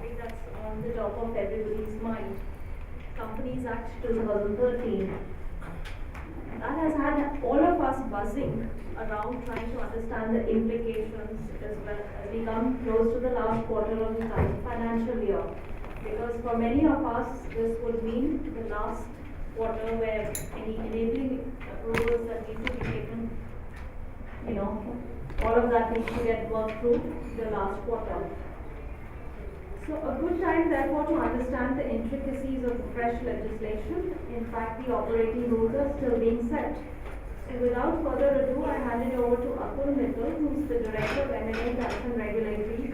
topic that's on the top of everybody's mind. Companies Act 2013. That has had all of us buzzing around trying to understand the implications as well as we come close to the last quarter of the current financial year. Because for many of us, this would mean the last quarter where any enabling approvals that need to be taken, all of that needs to get worked through the last quarter. So a good time therefore to understand the intricacies of fresh legislation. In fact, the operating rules are still being set. So without further ado, I hand it over to Atul Mittal, who's the Director of M&A Tax and Regulatory,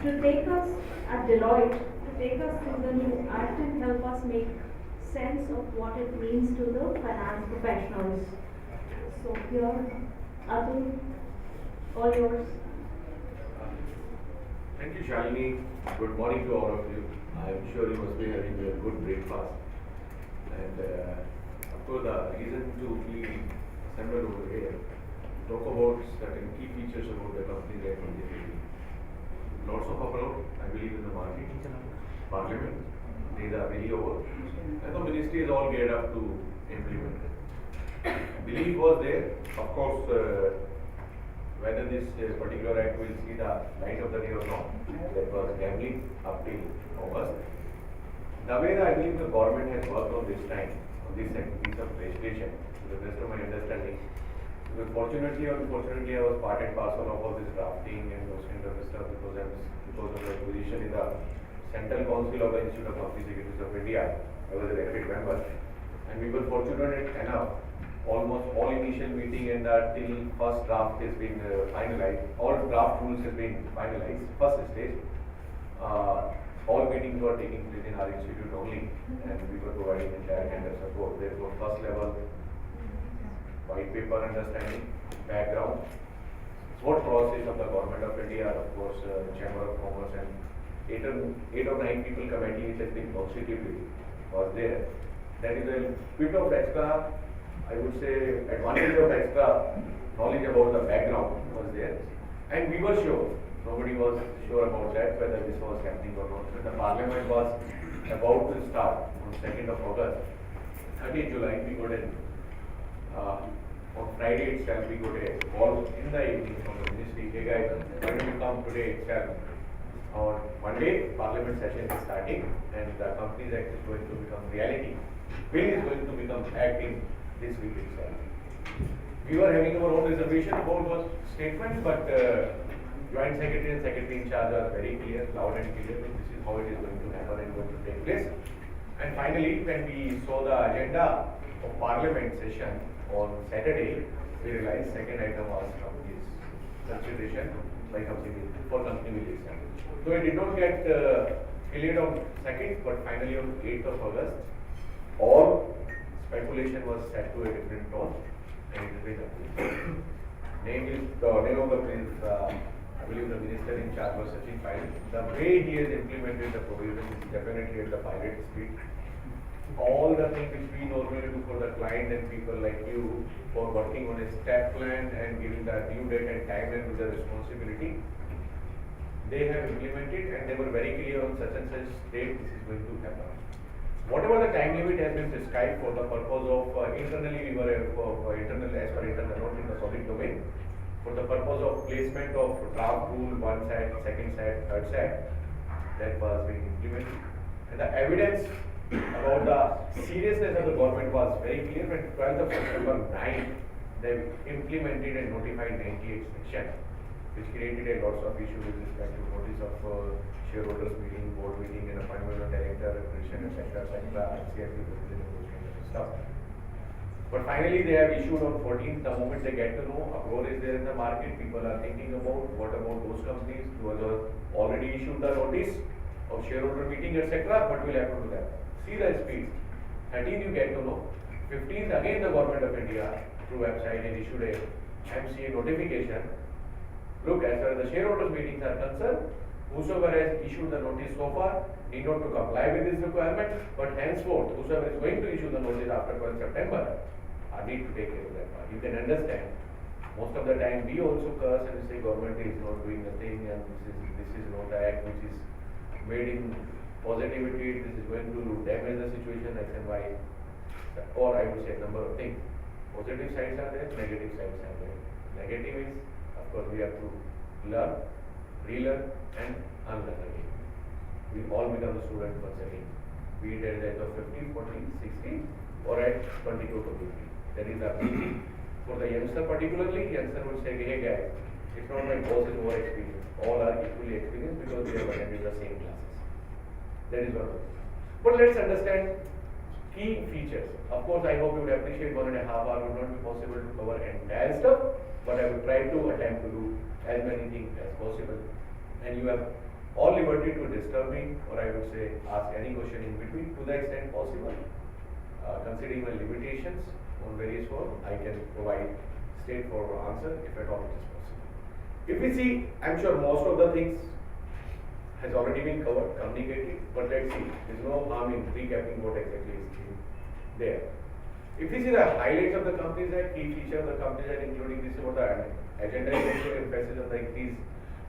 to take us at Deloitte, to take us through the new act and help us make sense of what it means to the finance professionals. So here, Atul, all yours. Thank you, Shalini. Good morning to all of you. I am sure you must be having a good breakfast. And of course, the reason to be assembled over here, talk about certain key features about the company that we are. Lots of approach, I believe, in the market, parliament, these are very over, and the ministry is all geared up to implement it. Belief was there, of course. Whether this particular act will see the light of the day or not, that was gambling up till August. The way that I believe the government has worked on this time, on this piece of legislation, to the best of my understanding, because fortunately or unfortunately I was part and parcel of all this drafting and those kind of stuff because of the position in the Central Council of the Institute of Company Secretaries of India. I was an elected member, and we were fortunate enough. Almost all initial meeting and till first draft has been finalized, all draft rules have been finalized, first stage. All meetings were taking place in our institute only, and we were providing entire kind of support. Therefore, first level, white paper understanding, background, what process of the Government of India, of course, Chamber of Commerce, and eight or nine people committee which has been constituted was there. That is a bit of extra, I would say, advantage of extra knowledge about the background was there, and we were sure, nobody was sure about that, whether this was happening or not. When the parliament was about to start on 2nd of August, 30th July, we got on Friday itself, we got a call in the evening from the ministry, hey guys, why don't you come today itself? On Monday, parliament session is starting, and the Companies Act is going to become reality. Bill is going to become acting this week itself. We were having our own reservation about those statements, but Joint Secretary and Secretary in charge are very clear, loud and clear, that this is how it is going to happen and going to take place. And finally, when we saw the agenda of Parliament session on Saturday, we realized second item was company's consideration by company for company will establish. So it did not get cleared on 2nd, but finally on 8th of August, all speculation was set to a different tone, and it is approved. Name of the prince, I believe the minister in charge was Sachin Pilot. The way he has implemented the provision is definitely at the pirate speed. All the things which we normally do for the client and people like you for working on a step plan and giving the due date and time and with the responsibility, they have implemented, and they were very clear on such and such date this is going to happen. Whatever the time limit has been prescribed for the purpose of internally, we were for internal, as per internal, not in the public domain, for the purpose of placement of draft rule, one set, second set, third set, that was being implemented. And the evidence about the seriousness of the government was very clear. When 12th of September 9, they implemented and notified 98 sections, which created a lots of issues with respect to notice of shareholders meeting, board meeting, and appointment of director, accreditation, etc., ICIP, those kind of stuff. But finally, they have issued on 14th. The moment they get to know, uproar is there in the market. People are thinking about what about those companies who have already issued the notice of shareholder meeting, etc. What will happen to them? See the speed. 13th, you get to know. 15th, again, the Government of India through website has issued a MCA notification. Look, as far as the shareholders meetings are concerned, whosoever has issued the notice so far need not to comply with this requirement, but henceforth, whosoever is going to issue the notice after 12th September, need to take care of that part. You can understand, most of the time we also curse and say government is not doing nothing, and this is not the act which is made in positivity, this is going to damage the situation X and Y, or I would say a number of things. Positive sides are there, negative sides are there. Negative is, of course, we have to learn, relearn, and unlearn again. We all become a student once again. Be it at the age of 50, 40, 60, or at 22 to 50. That is our thinking. For the youngster particularly, youngster would say, hey guys, it's not my boss is more experienced. All are equally experienced because we have attended the same classes. That is one of it. But let's understand key features. Of course, I hope you would appreciate 1.5 hours would not be possible to cover entire stuff, but I will try to attempt to do as many things as possible. And you have all liberty to disturb me, or I would say ask any question in between to the extent possible. Considering my limitations on various forms, I can provide straightforward answer if at all it is possible. If we see, I'm sure most of the things has already been covered, communicated, but let's see, there's no harm in recapping what exactly is there. If we see the highlights of the Companies Act, key feature of the Companies Act, including this about the agenda is emphasis on the increase.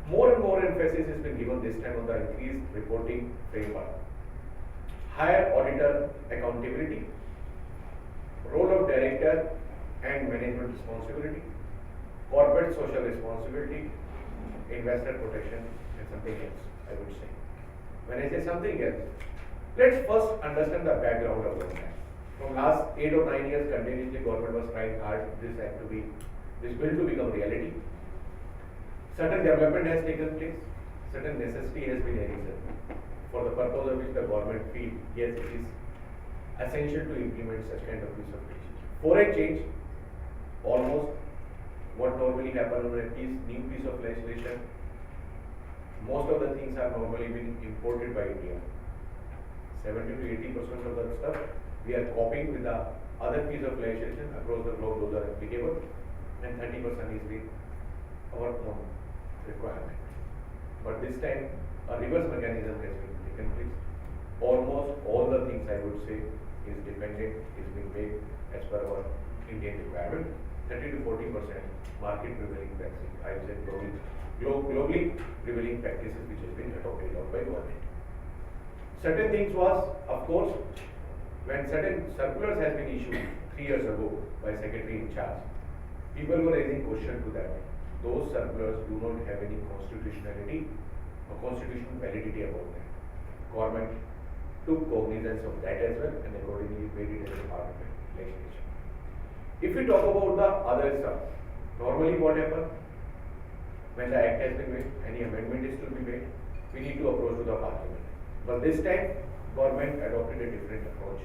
More and more emphasis has been given this time on the increased reporting framework. Higher auditor accountability, role of director and management responsibility, corporate social responsibility, investor protection, and something else, I would say. When I say something else, let's first understand the background of the act. From last 8 or 9 years, continuously government was trying hard this bill to become reality. Certain development has taken place, certain necessity has been arisen, for the purpose of which the government feels, yes, it is essential to implement such kind of piece of legislation. For a change, almost what normally happens on a new piece of legislation, most of the things are normally being imported by India. 70 to 80% of the stuff we are copying with the other piece of legislation across the globe, those are applicable, and 30% is being our own requirement. But this time, a reverse mechanism has been taken place. Almost all the things I would say is dependent, is being made as per our Indian requirement. 30 to 40% market prevailing practices, I would say globally prevailing practices which has been adopted out by government. Certain things was, of course, when certain circulars has been issued 3 years ago by secretary in charge, people were raising question to that. Those circulars do not have any constitutionality or constitutional validity about that. Government took cognizance of that as well and accordingly made it as a part of the legislation. If we talk about the other stuff, normally what happens when the act has been made, any amendment is to be made, we need to approach to the parliament. But this time, government adopted a different approach.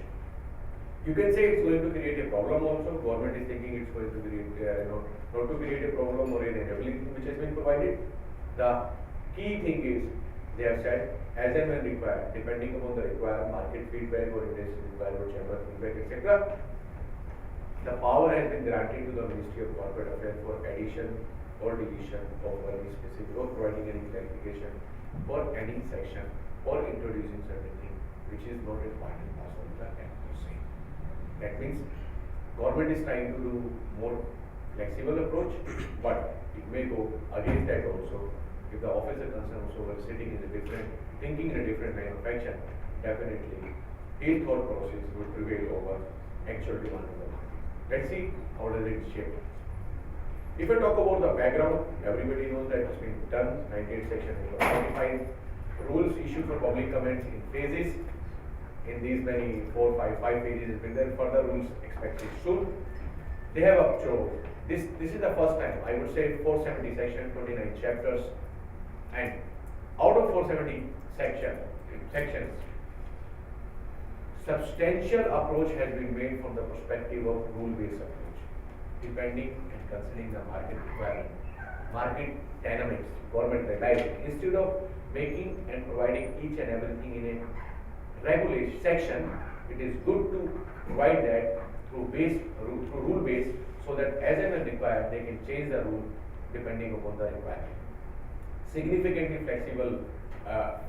You can say it's going to create a problem also. Government is thinking it's going to create, not to create a problem or an enabling which has been provided. The key thing is, they have said, as and when required, depending upon the required market feedback or industry required or chamber feedback, etc., the power has been granted to the Ministry of Corporate Affairs for addition or deletion of any specific or providing any clarification for any section or introducing certain thing which is not a part and parcel of the act per se. That means government is trying to do more flexible approach, but it may go against that also. If the officer concerned also were sitting in a different, thinking in a different line of action, definitely his thought process would prevail over actual demand of the market. Let's see how does it shape. If I talk about the background, everybody knows that it's been done. 98 section 45 rules issued for public comments in phases. In these many 5 pages has been there. Further rules expected soon. They have up to this is the first time, I would say 470 section, 29 chapters, and out of 470 sections, substantial approach has been made from the perspective of rule-based approach, depending and considering the market requirement, market dynamics, government regulation. Instead of making and providing each and everything in a regulation section, it is good to provide that through rule-based, so that as and when required, they can change the rule depending upon the requirement. Significantly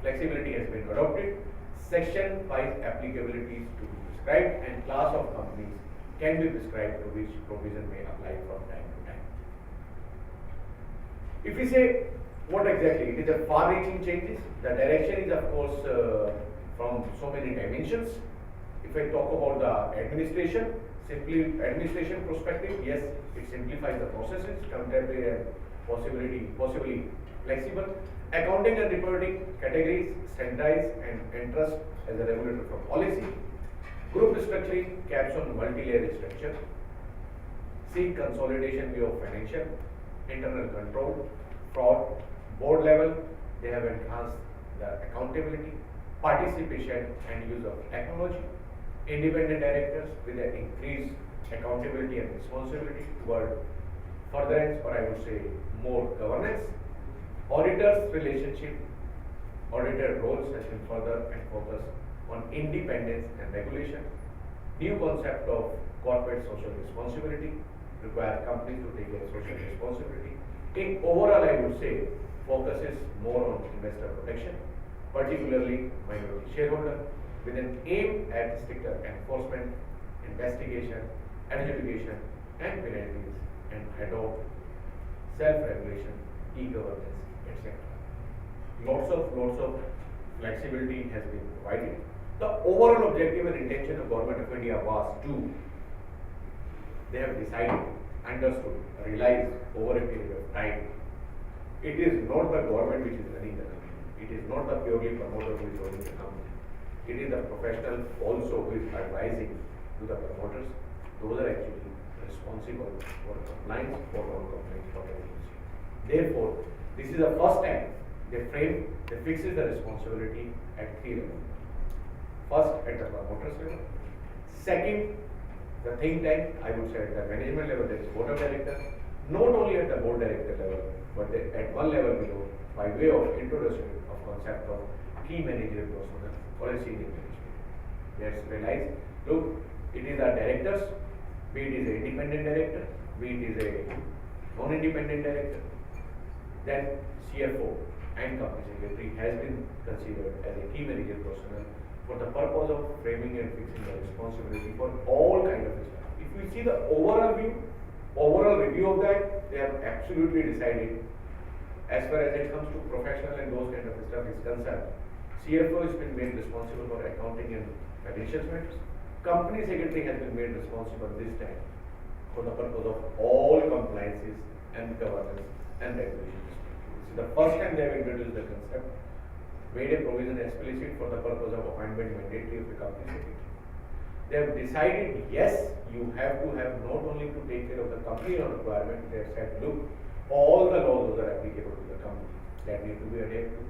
flexibility has been adopted. Section 5 applicabilities to be prescribed and class of companies can be prescribed to which provision may apply from time to time. If we say What exactly? It is a far-reaching changes. The direction is, of course, from so many dimensions. If I talk about the administration, simply administration perspective, yes, it simplifies the processes, contemporary and possibly flexible. Accounting and reporting categories, standardize and entrust as a regulator for policy. Group restructuring caps on multi-layer structure. C. Consolidation view of financial, internal control, fraud, board level. They have enhanced the accountability, participation and use of technology. Independent directors with an increased accountability and responsibility toward furtherance, or I would say more governance. Auditors relationship, auditor roles has been further and focused on independence and regulation. New concept of corporate social responsibility require companies to take a social responsibility. In overall, I would say focuses more on investor protection, particularly minority shareholder, with an aim at stricter enforcement, investigation, adjudication, and penalties, and adopt self-regulation, e-governance, etc. Lots of flexibility has been provided. The overall objective and intention of Government of India was to, they have decided, understood, realized over a period of time. It is not the government which is running the company. It is not the purely promoter who is running the company. It is the professional also who is advising to the promoters. Those are actually responsible for compliance or non-compliance for the agency. Therefore, this is the first time they fixes the responsibility at 3 levels. First, at the promoters level. Second, the think tank, I would say at the management level, there is board of directors. Not only at the board director level, but at one level below, by way of introduction of concept of key managerial personnel or a senior management. They have realized, look, it is our directors, be it is an independent director, be it is a non-independent director, then CFO and company secretary has been considered as a key managerial personnel for the purpose of framing and fixing the responsibility for all kind of stuff. If we see the overall review of that, they have absolutely decided, as far as it comes to professional and those kind of stuff is concerned, CFO has been made responsible for accounting and financial matters. Company secretary has been made responsible this time for the purpose of all compliances and governance and regulations. This is the first time they have introduced the concept, made a provision explicit for the purpose of appointment mandatory of the company secretary. They have decided, yes, you have to have not only to take care of the company requirement, they have said, look, all the laws that are applicable to the company that need to be adhered to.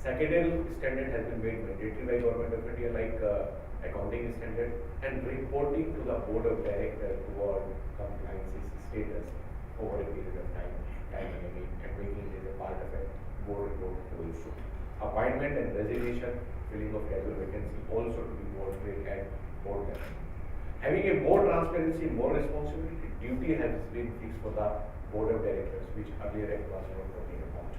Secretarial standard has been made mandatory by Government of India, like accounting standard, and reporting to the board of directors toward compliance status over a period of time and again, and making it a part of a board report also. Appointment and resignation, filling of casual vacancy also to be board grade and board level. Having a more transparency, more responsibility, duty has been fixed for the board of directors, which earlier I was not talking about.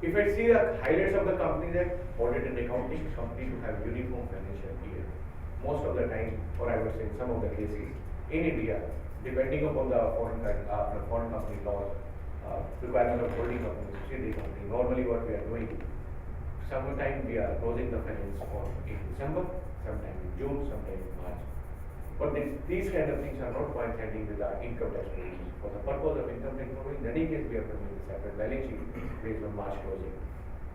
If I see the highlights of the company, that audit and accounting, company to have uniform financial year. Most of the time, or I would say in some of the cases, in India, depending upon the foreign company laws, requirement of holding company, subsidiary company, normally what we are doing, sometimes we are closing the finance form in December, sometime in June, sometime in March. But these kind of things are not coinciding with our income tax provisions. For the purpose of income tax provision, in any case we have to make a separate balance sheet based on March closing.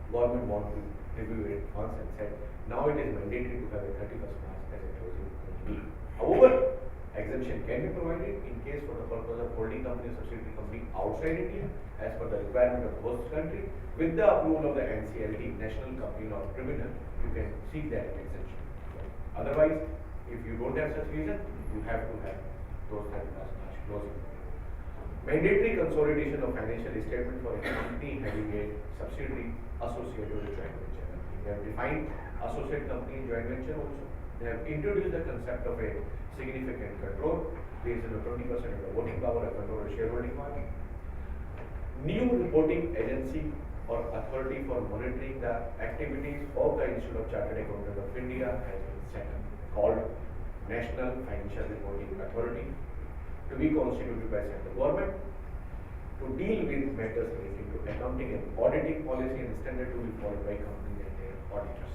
Government want to review it once and said, now it is mandatory to have a 31st March as a closing. However, exemption can be provided in case for the purpose of holding company or subsidiary company outside India as per the requirement of the host country. With the approval of the NCLT, National Company Law Tribunal, you can seek that exemption. Otherwise, if you don't have such reason, you have to have those 31st March closing. Mandatory consolidation of financial statement for a company having a subsidiary associated with joint venture. They have defined associate company in joint venture also. They have introduced the concept of a significant control based on the 20% of the voting power and control of shareholding power. New reporting agency or authority for monitoring the activities of the Institute of Chartered Accountants of India has been set up, called National Financial Reporting Authority, to be constituted by central government. to deal with matters relating to accounting and auditing policy and standard to be followed by companies and their auditors.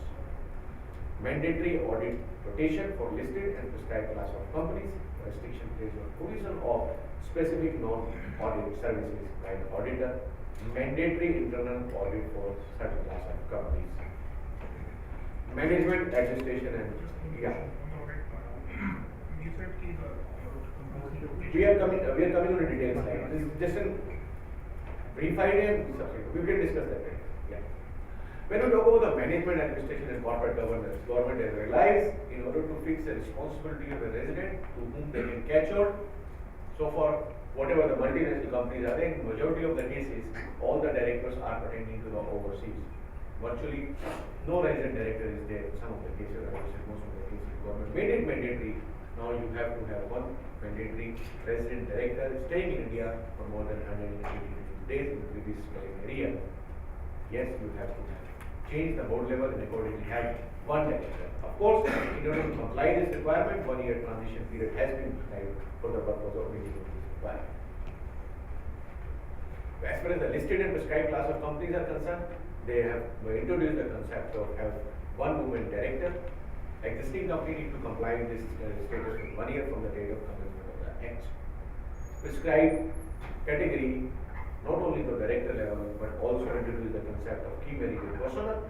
Mandatory audit rotation for listed and prescribed class of companies, restriction placed on provision of specific non-audit services by the auditor, mandatory internal audit for certain class of companies. Management, administration and, yeah. You said ki the We are coming on a detailed slide. This is just a brief idea and subject. We can discuss that later. Yeah. When we talk about the management, administration and corporate governance, government has realized in order to fix the responsibility of a resident to whom they can catch on. So for whatever the multinational companies are there, in majority of the cases, all the directors are pertaining to the overseas. Virtually no resident director is there in some of the cases, I would say most of the cases. Government made it mandatory. Now you have to have one mandatory resident director staying in India for more than 180 days in the previous calendar year. Yes, you have to change the board level and accordingly have one director. Of course, in order to comply this requirement, 1 year transition period has been applied for the purpose of meeting this requirement. As far as the listed and prescribed class of companies are concerned, they have introduced the concept of have one woman director. Existing company need to comply with this status in 1 year from the date of commencement of the act. Prescribed category, not only the director level, but also introduce the concept of key managerial personnel.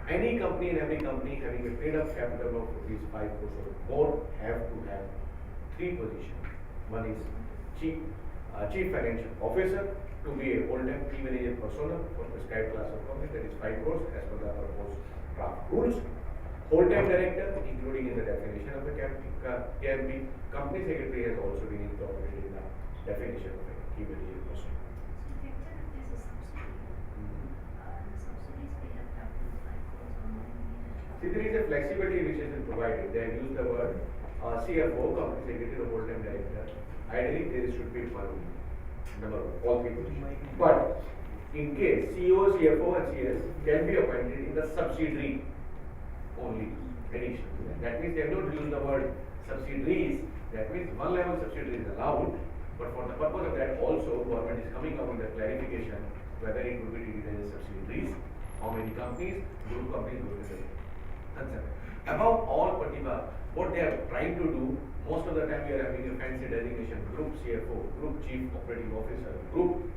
Any company and every company having a paid up capital of rupees 5 crores or more have to have 3 positions. One is chief financial officer, to be a full-time key managerial personnel for prescribed class of company, that is 5 crores as per the proposed draft rules. Whole-time director, including in the definition of the KMP, company secretary has also been incorporated in the definition of a key managerial personnel. See, there is a flexibility which has been provided. They have used the word CFO, company secretary, or full-time director. Ideally, there should be one number of all 3 positions. But in case CEO, CFO, and CS can be appointed in the subsidiary only addition to that. That means they have not used the word subsidiaries. That means one level subsidiary is allowed, but for the purpose of that also government is coming up with the clarification whether it will be treated as subsidiaries, how many companies, group companies, group concept. Above all, Pratibha, what they are trying to do, most of the time we are having a fancy designation, group CFO, group chief operating officer, group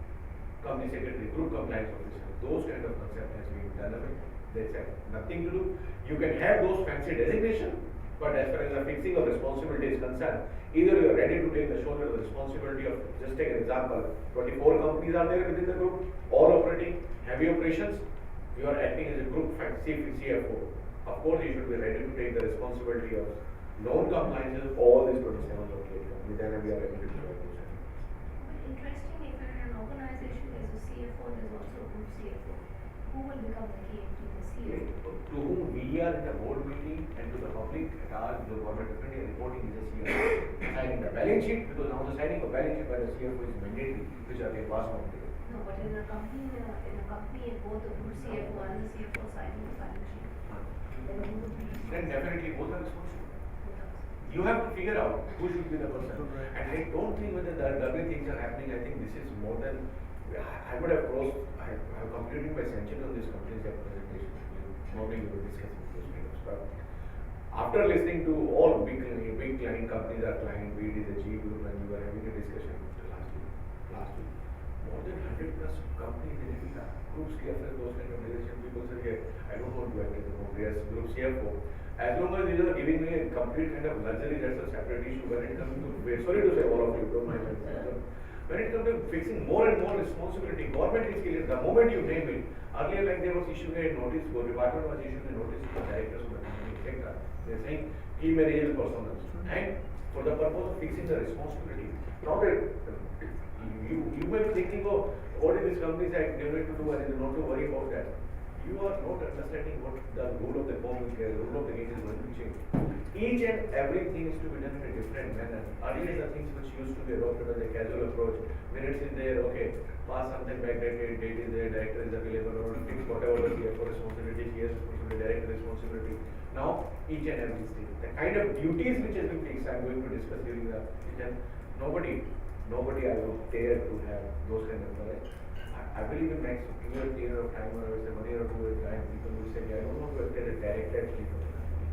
company secretary, group compliance officer. Those kind of concept has been done away. They said nothing to do. You can have those fancy designation, but as far as the fixing of responsibility is concerned, either you are ready to take the shoulder the responsibility of, just take an example, 24 companies are there within the group, all operating heavy operations, you are acting as a group CFO. Of course, you should be ready to take the responsibility of non-compliance of all these 27 located companies, then we are ready to do it. Interesting, if you're in an organization, there's a CFO, there's also a group CFO. Who will become the KMP, the CFO? To whom we are in the board meeting and to the public at our the government of India reporting is the CFO. Signing the balance sheet, because now the signing of balance sheet by the CFO is mandatory, which are being passed on to you. No, but in a company, both the group CFO and the CFO signing the balance sheet. Then definitely both are responsible. You have to figure out who should be the person. And I don't think whether the other things are happening. I think this is more than, I would have I have completed my century on this company's presentation. Morning we were discussing those kind of stuff. After listening to all big client companies are client, be it is a G Group, and we were having a discussion last week. More than 100 plus companies in India, group CFO, those kind of relations, people say, yeah, I don't want to enter the group CFO. As long as you are giving me a complete kind of luxury, that's a separate issue. When it comes to, sorry to say all of you, don't mind me. When it comes to fixing more and more responsibility, government is clear. The moment you name it, earlier like there was issuing a notice, the department was issuing a notice to the directors of the company, etc. They are saying key managerial personnel. And for the purpose of fixing the responsibility, not that you may be thinking, oh, what is this company's act, they need to do, and not to worry about that. You are not understanding what the rule of the rule of the game is going to change. Each and everything is to be done in a different manner. Earlier the things which used to be adopted as a casual approach, minutes is there, okay, pass something back, date is there, director is available, or fix whatever the CFO responsibility, CS responsibility, director responsibility. Now, each and every stage. The kind of duties which has been fixed, I am going to discuss during the session. Nobody Nobody I would dare to have those kind of products. I believe in next period of time, or I would say 1 year or 2 years time, people will say, I don't want to get a director actually for the company.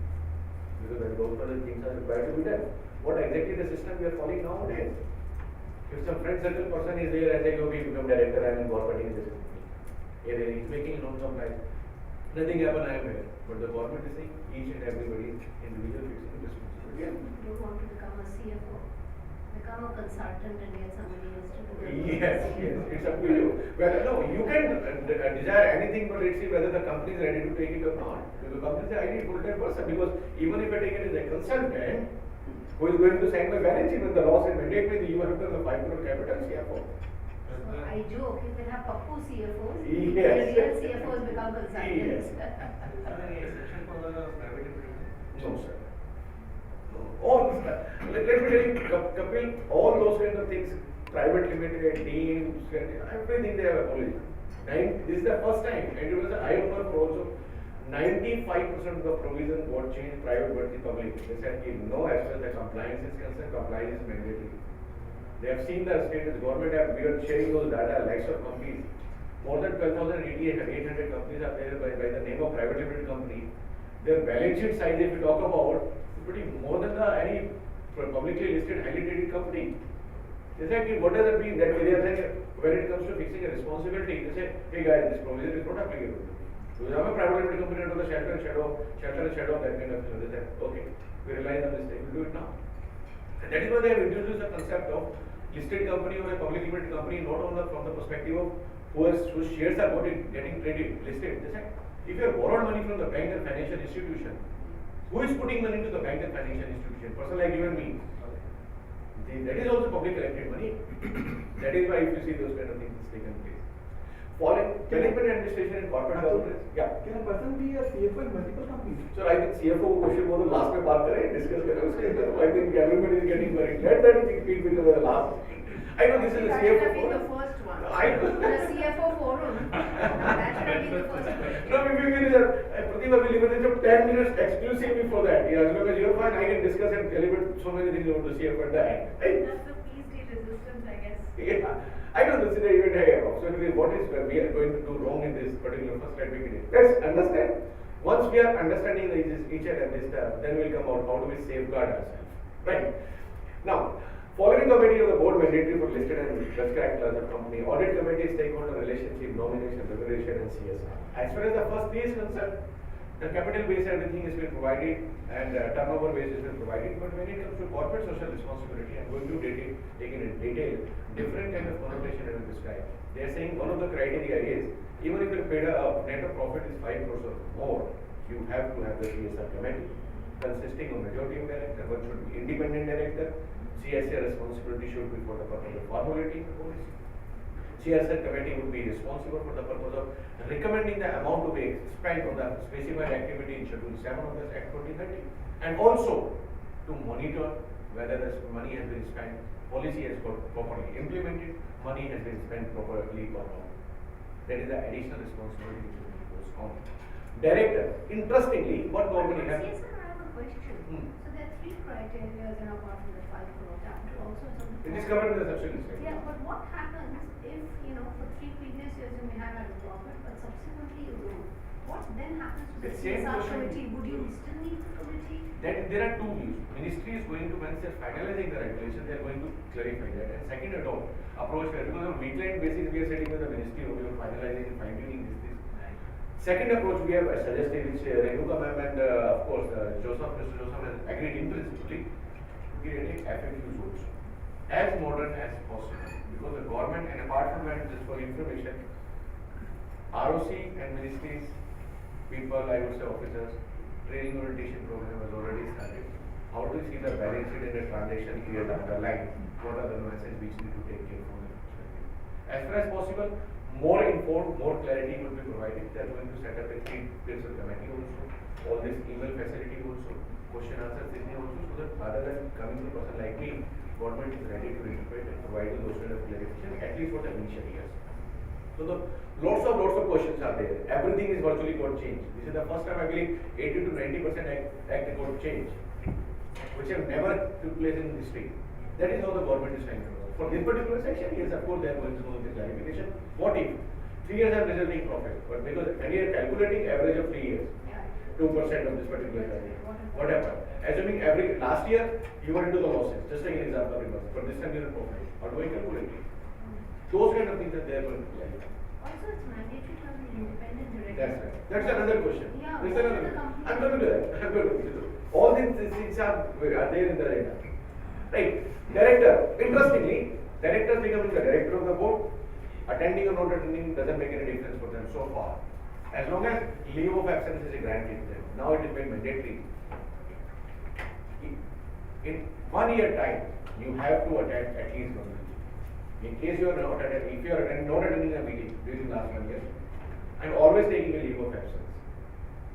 Because when those kind of things are required to be done. What exactly the system we are following nowadays? If some friend circle person is there and say, okay, become director, I am incorporating in this company. Yeah, he is making non-compliance. Nothing happen, I am here. But the government is saying each and everybody individual fixing responsibility. Yeah. Do you want to become a CFO? Become a consultant and get somebody else to do it? Yes, it's up to you. Well, no, you can desire anything, but let's see whether the company is ready to take it or not. Because the company says, I need full-time person, because even if I take it as a consultant, who is going to sign my balance sheet when the law said mandate me, you have to have a 5 crore capital CFO. So I joke, you can have Pappu CFOs, Yes. the real CFOs become consultants. Yes. Any exception for the private limited? No, sir. No. All this, let me tell you, Kapil, all those kind of things, private limited, teams, everything they have abolished. And this is the first time, and it was an eye-opener for also. 95% of the provision got changed private versus public. They said, no, as far as the compliance is concerned, compliance is mandatory. They have seen the status, government have, we are sharing those data, lakhs of companies. More than 12,800 companies are there by the name of private limited company. Their balance sheet size, if you talk about, is pretty more than any publicly listed, highly traded company. They say, what does it mean? That they are saying, when it comes to fixing a responsibility, they say, hey guys, this provision is not applicable. So I'm a private limited company under the shelter and shadow of that kind of thing. They say, okay, we realize on this thing, we do it now. And that is why they have introduced the concept of listed company or a public limited company, not on from the perspective of whose shares are getting traded, listed. They say, if you have borrowed money from the bank and financial institution, who is putting money into the bank and financial institution? Person like you and me. That is also public collected money. That is why if you see those kind of things taken place. Following management administration and corporate governance. Yeah. Can a person be a CFO in multiple companies? So I think CFO question was the last में बात करें, discuss करें. I think everybody is getting worried. Let that thing become the last. I know this is a That CFO should have been the forum. first one. I know. The CFO forum. That should have been the first one. No, we will Pratima will limit it to 10 minutes exclusively for that. Yeah, as long as you're fine, I can discuss and deliver so many things about the CFO at the end. Right? That's the peace day resistance, I guess. Yeah. I don't consider even absolutely what is we are going to do wrong in this particular first let me begin. Let's understand. Once we are understanding each and every step, then we'll come out how do we safeguard ourselves. Right? Now, following committee of the board mandatory for listed and Westcraft class of company, audit committee, stakeholder relationship, nomination, remuneration, and CSR. As far as the first three is concerned, the capital base everything has been provided and turnover base has been provided. But when it comes to corporate social responsibility, I'm going to take it in detail. Different kind of connotation I will describe. They are saying one of the criteria is even if your paid net of profit is 5 crores or more, you have to have the CSR committee consisting of majority of director, one should be independent director. CSR responsibility should be for the purpose of formulating the policy. CSR committee would be responsible for the purpose of recommending the amount to be spent on the specified activity in Schedule 7 of the Act 2030 and also to monitor whether the money has been spent, policy has got properly implemented, money has been spent properly or not. That is the additional responsibility which will be imposed on. Director, interestingly, what normally happens. CSR, I have a question. So there are 3 criteria in apart from the 5 crore capital also some. It is covered in the subsidy statement. Yeah, but what happens if, for 3 previous years you may have had a profit, but subsequently you don't? What then happens to the The same CSR question. committee? Would you still need the committee? That there are two views. Ministry is going to, once they are finalizing the regulation, they are going to clarify that. And second approach, where because on weekly basis we are sitting with the ministry, we are finalizing and fine-tuning this. Second approach we have suggested, which Renuka ma'am and of course Mr. Joseph has agreed in principle, to create FAQs also. As modern as possible. Because the government, and apart from that, just for information, ROC and ministries, people, I would say officers, training orientation program has already started. How to see the balance sheet in a transaction period down the line? What are the nuances which need to take care from the perspective? As far as possible, more informed, more clarity will be provided. They are going to set up a 3-person committee also. All this email facility also, question answer system also, so that rather than coming to a person like me, government is ready to interpret and provide those kind of clarification, at least for the initial years. So the lots of questions are there. Everything is virtually got changed. This is the first time I believe 80 to 90% act got changed, which have never took place in history. That is how the government is trying to do. For this particular section, yes, of course, they are going to know the clarification. What if 3 years are resulting profit, but because when you are calculating average of 3 years, 2% of this particular year, what happened? Assuming every last year you were into the losses, just like an example, but this time you are profit. How do I calculate it? Those kind of things that they are going to clarify. Also, it's mandatory to have an independent director. That's right. That's another question. Yeah, That's most of another. the companies- I'm going to do that. I'm going to do that. All these things are there in the radar. Right. Director. Interestingly, directors becoming the director of the board, attending or not attending doesn't make any difference for them so far. As long as leave of absence is granted them. Now it is made mandatory. In 1 year time, you have to attend at least one meeting. In case you are not attending, if you are not attending a meeting during last 1 year, and always taking a leave of absence,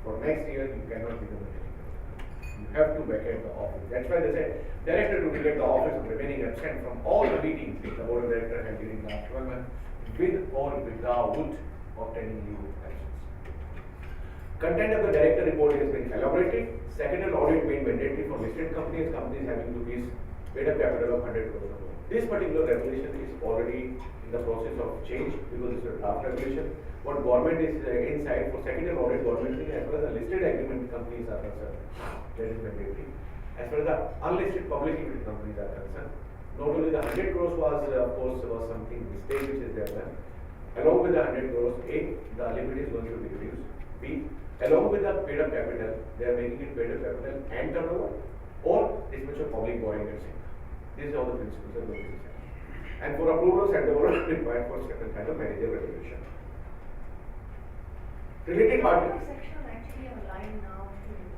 for next year you cannot become a director. You have to vacate the office. That's why they said director to vacate the office of remaining absent from all the meetings the board of director held during last 12 months, with or without obtaining leave of absence. Content of the director report has been elaborated. Secondary audit made mandatory for listed companies having to be paid up capital of 100 crores or more. This particular regulation is already in the process of change because it's a draft regulation. What government is inside for secondary audit, government as far as the listed agreement companies are concerned, that is mandatory. As far as the unlisted public limited companies are concerned, not only the 100 crores was, of course, was something mistake which is there done. Along with the 100 crores, A, the limit is going to be reduced. B, along with the paid up capital, they are making it paid up capital and turnover, or this much of public borrowing, etc. These are all the principles are going to be set. And for approval of handover required for certain kind of manager regulation. Related party. A lot of section actually are aligned now to saving.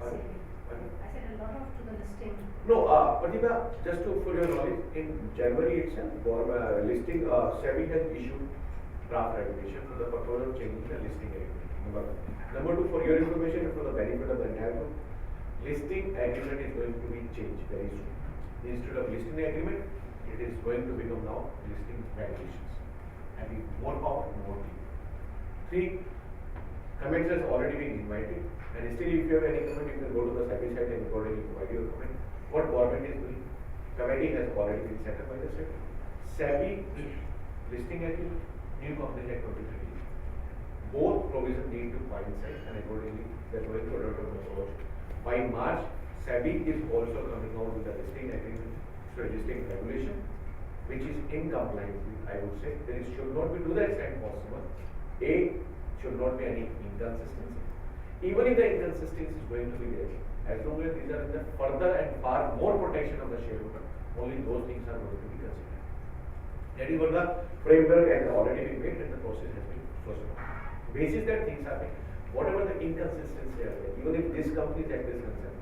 I said a lot of to the listing. No, Pratibha, just for your knowledge, in January itself, listing, SEBI has issued draft regulation for the purpose of changing the listing agreement. Number one. Number two, for your information and for the benefit of the entire group, listing agreement is going to be changed very soon. Instead of listing agreement, it is going to become now listing regulations. Having more power, more people. 3, comments has already been invited, and still if you have any comment, you can go to the SEBI site and accordingly provide your comment. What government is doing? Committee has already been set up by the SEBI. SEBI listing agreement, new company act 2013. Both provisions need to coincide, and accordingly they are going to adopt a approach. By March, SEBI is also coming out with a listing agreement, listing regulation, which is in compliance with, I would say, there is, should not be to the extent possible. A, should not be any inconsistency. Even if the inconsistency is going to be there, as long as these are in the further and far more protection of the shareholder, only those things are going to be considered. That is what the framework has already been made and the process has been proceeded. Basis that things are made, whatever the inconsistency are there, even if this company's act is concerned,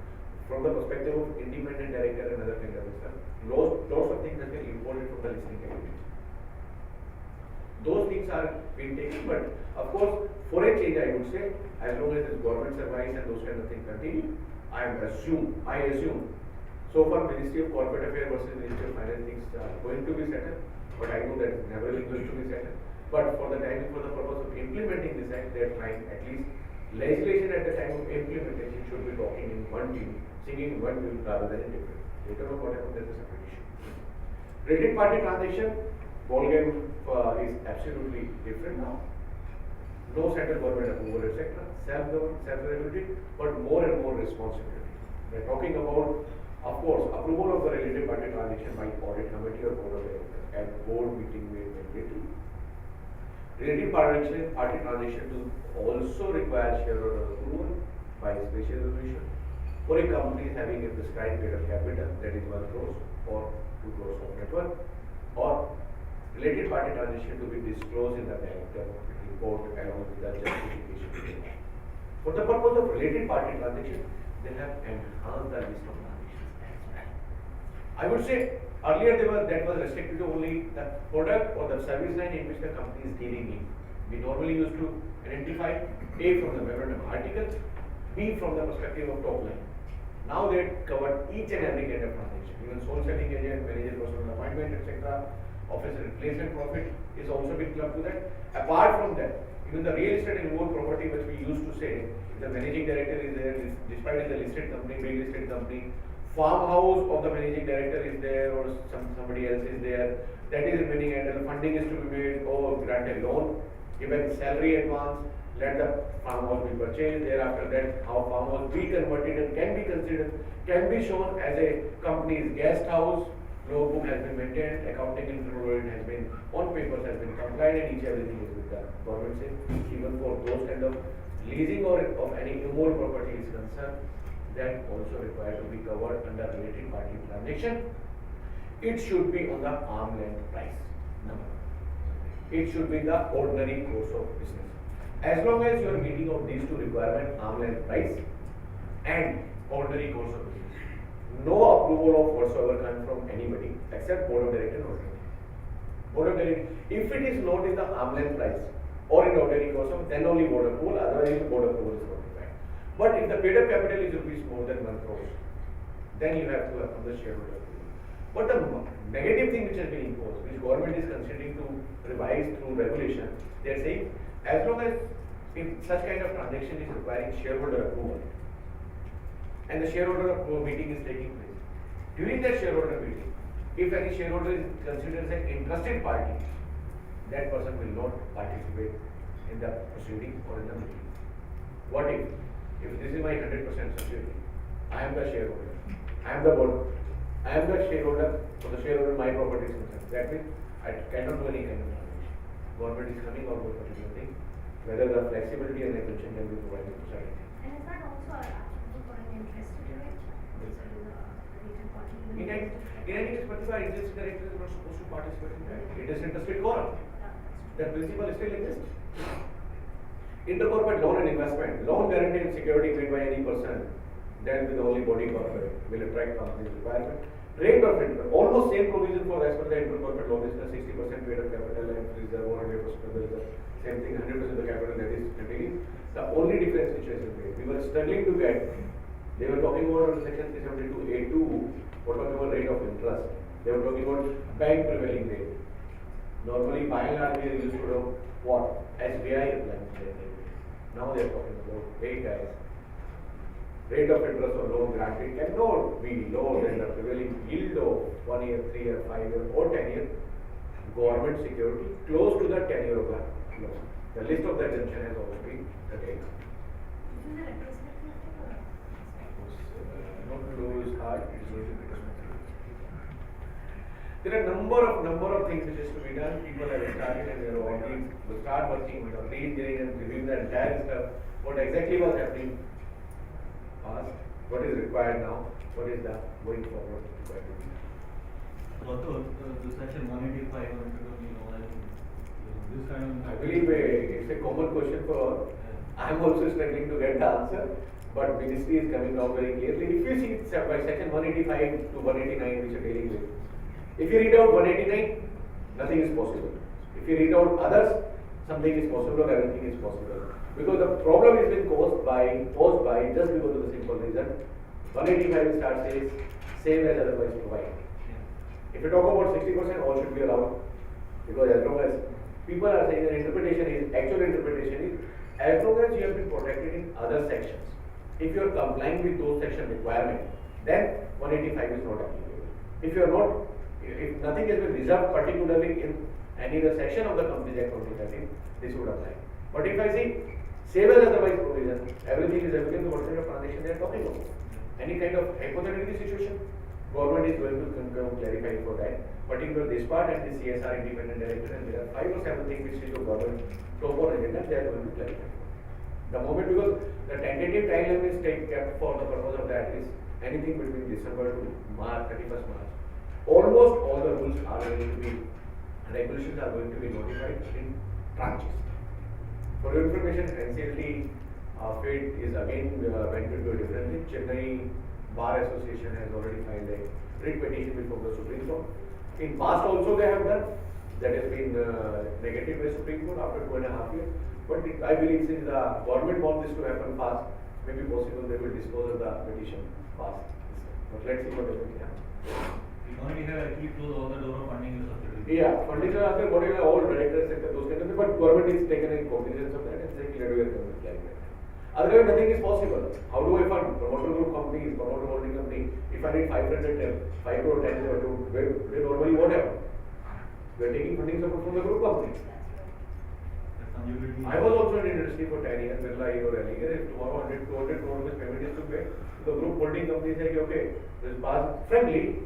from the perspective of independent director and other kind of stuff, lots of things have been imported from the listing agreement. Those things are being taken, but of course, for a change, I would say, as long as this government survives and those kind of things continue, I assume, so far Ministry of Corporate Affairs versus Ministry of Finance things are going to be settled, but I know that it's never going to be settled. But for the time, for the purpose of implementing this act, they are trying at least legislation at the time of implementation should be talking in one tune, singing in one tune rather than in different. Later on, what happens, there's a separate issue. Related party transaction, ballgame is absolutely different now. No central government approval, etc. Self-government, self-regulated, but more and more responsibility. We are talking about, of course, approval of the related party transaction by audit committee or board of directors at board meeting made mandatory. Related party transaction to also require shareholder approval by special resolution for a company having a prescribed rate of capital, that is 1 crore or 2 crores of net worth, or related party transaction to be disclosed in the director report along with the justification. For the purpose of related party transaction, they have enhanced the list of transactions as well. I would say earlier that was restricted to only the product or the service line in which the company is dealing in. We normally used to identify A from the memorandum article, B from the perspective of top line. Now they cover each and every kind of transaction, even sole selling agent, manager personal appointment, etc. Officer replacement profit is also been clubbed to that. Apart from that, even the real estate and more property which we used to say, if the managing director is there, despite the listed company, big listed company, farmhouse of the managing director is there or somebody else is there, that is remaining and the funding is to be made or grant a loan, given salary advance, let the farmhouse be purchased, thereafter that how farmhouse be converted and can be considered, can be shown as a company's guest house, logbook has been maintained, accounting included has been, on papers has been complied and each everything is with the government say, even for those kind of leasing or of any immoral property is concerned, that also required to be covered under related party transaction. It should be on the arm length price. Number one. It should be the ordinary course of business. As long as you are meeting of these two requirements, arm length price and ordinary course of business, no approval of whatsoever comes from anybody except board of directors or board of directors. If it is not in the arm length price or in ordinary course of, then only board approval, otherwise board approval is not required. But if the paid up capital is rupees more than 1 crore, then you have to have the shareholder approval. But the negative thing which has been imposed, which government is considering to revise through regulation, they are saying as long as if such kind of transaction is requiring shareholder approval and the shareholder approval meeting is taking place, during that shareholder meeting, if any shareholder is considered as an interested party, that person will not participate in the proceeding or in the meeting. What if this is my 100% security, I am the shareholder, I am the board, I am the shareholder, so the shareholder my property is concerned. That means I cannot do any kind of transaction. Government is coming out with a particular thing, whether the flexibility and exemption can be provided to society. And is that also applicable for an interested director? So the related party will. In any case, particular interested director is not supposed to participate in that. It is interested quorum. That principle still exists. Intercorporate loan and investment, loan guarantee and security made by any person, then with only body corporate will attract company's requirement. Rate of interest, almost same provision for as per the intercorporate loan is the 60% paid up capital and reserve 100% of the reserve. Same thing, 100% of the capital that is continuing. The only difference which has been made, we were struggling to get, they were talking about section 372A2, what was our rate of interest. They were talking about bank prevailing rate. Normally, by and large, we used to know what? SBI applying. Now they are talking about, hey guys, rate of interest on loan granted cannot be lower than the prevailing yield of 1 year, 3 year, 5 year, or 10 year government security close to the tenure of the loan. The list of the exemption has also been attained. Isn't that representative or? Not low is hard, it is going to be there are number of things which is to be done. People have started and they are already to start working with the pre-engineering and reviewing the entire stuff. What exactly was happening past, what is required now, what is the going forward required to be done. What the section 185 or this kind of. I believe it's a common question for all. I am also struggling to get the answer, but ministry is coming down very clearly. If you see by section 185 to 189 which are dealing with, if you read out 189, nothing is possible. If you read out others, something is possible or everything is possible. Because the problem has been caused by just because of the simple reason. 185 start says same as otherwise provided. If you talk about 60%, all should be allowed. Because as long as people are saying that actual interpretation is, as long as you have been protected in other sections, if you are complying with those section requirements, then 185 is not applicable. If you are not, if nothing has been reserved particularly in any other section of the Companies Act 2013, this would apply. But if I see same as otherwise provision, everything is applicable to what kind of transaction they are talking about. Any kind of hypothetical situation, government is going to clarify for that. Particularly this part and the CSR independent director, and there are 5 or 7 things which is the government top on agenda, they are going to clarify. The moment, because the tentative time limit is kept for the purpose of that is anything between December to March, 31st March. Almost all the rules are going to be, regulations are going to be notified in tranches. For your information, NCLT FID is again went into a different thing. Chennai Bar Association has already filed a writ petition before the Supreme Court. In past also they have done, that has been negated by Supreme Court after 2.5 years. But I believe since the government wants this to happen fast, maybe possible they will dispose of the petition fast. But let's see what happens. We already have keep close all the door of funding the subsidiary. Yeah, funding are after whatever all directors sector those kind of things, but government is taken in cognizance of that and saying let we are going to clarify. Otherwise, nothing is possible. How do I fund? Promoter group companies, promoter holding company. If I need 5 crore, 10 crore, they normally what happen? We are taking funding support from the group company. That fungibility. I was also in the industry for 10 years, Birla, or Elegant. If tomorrow 200 crore rupees payment is to pay, the group holding company say, okay, this pass, frankly,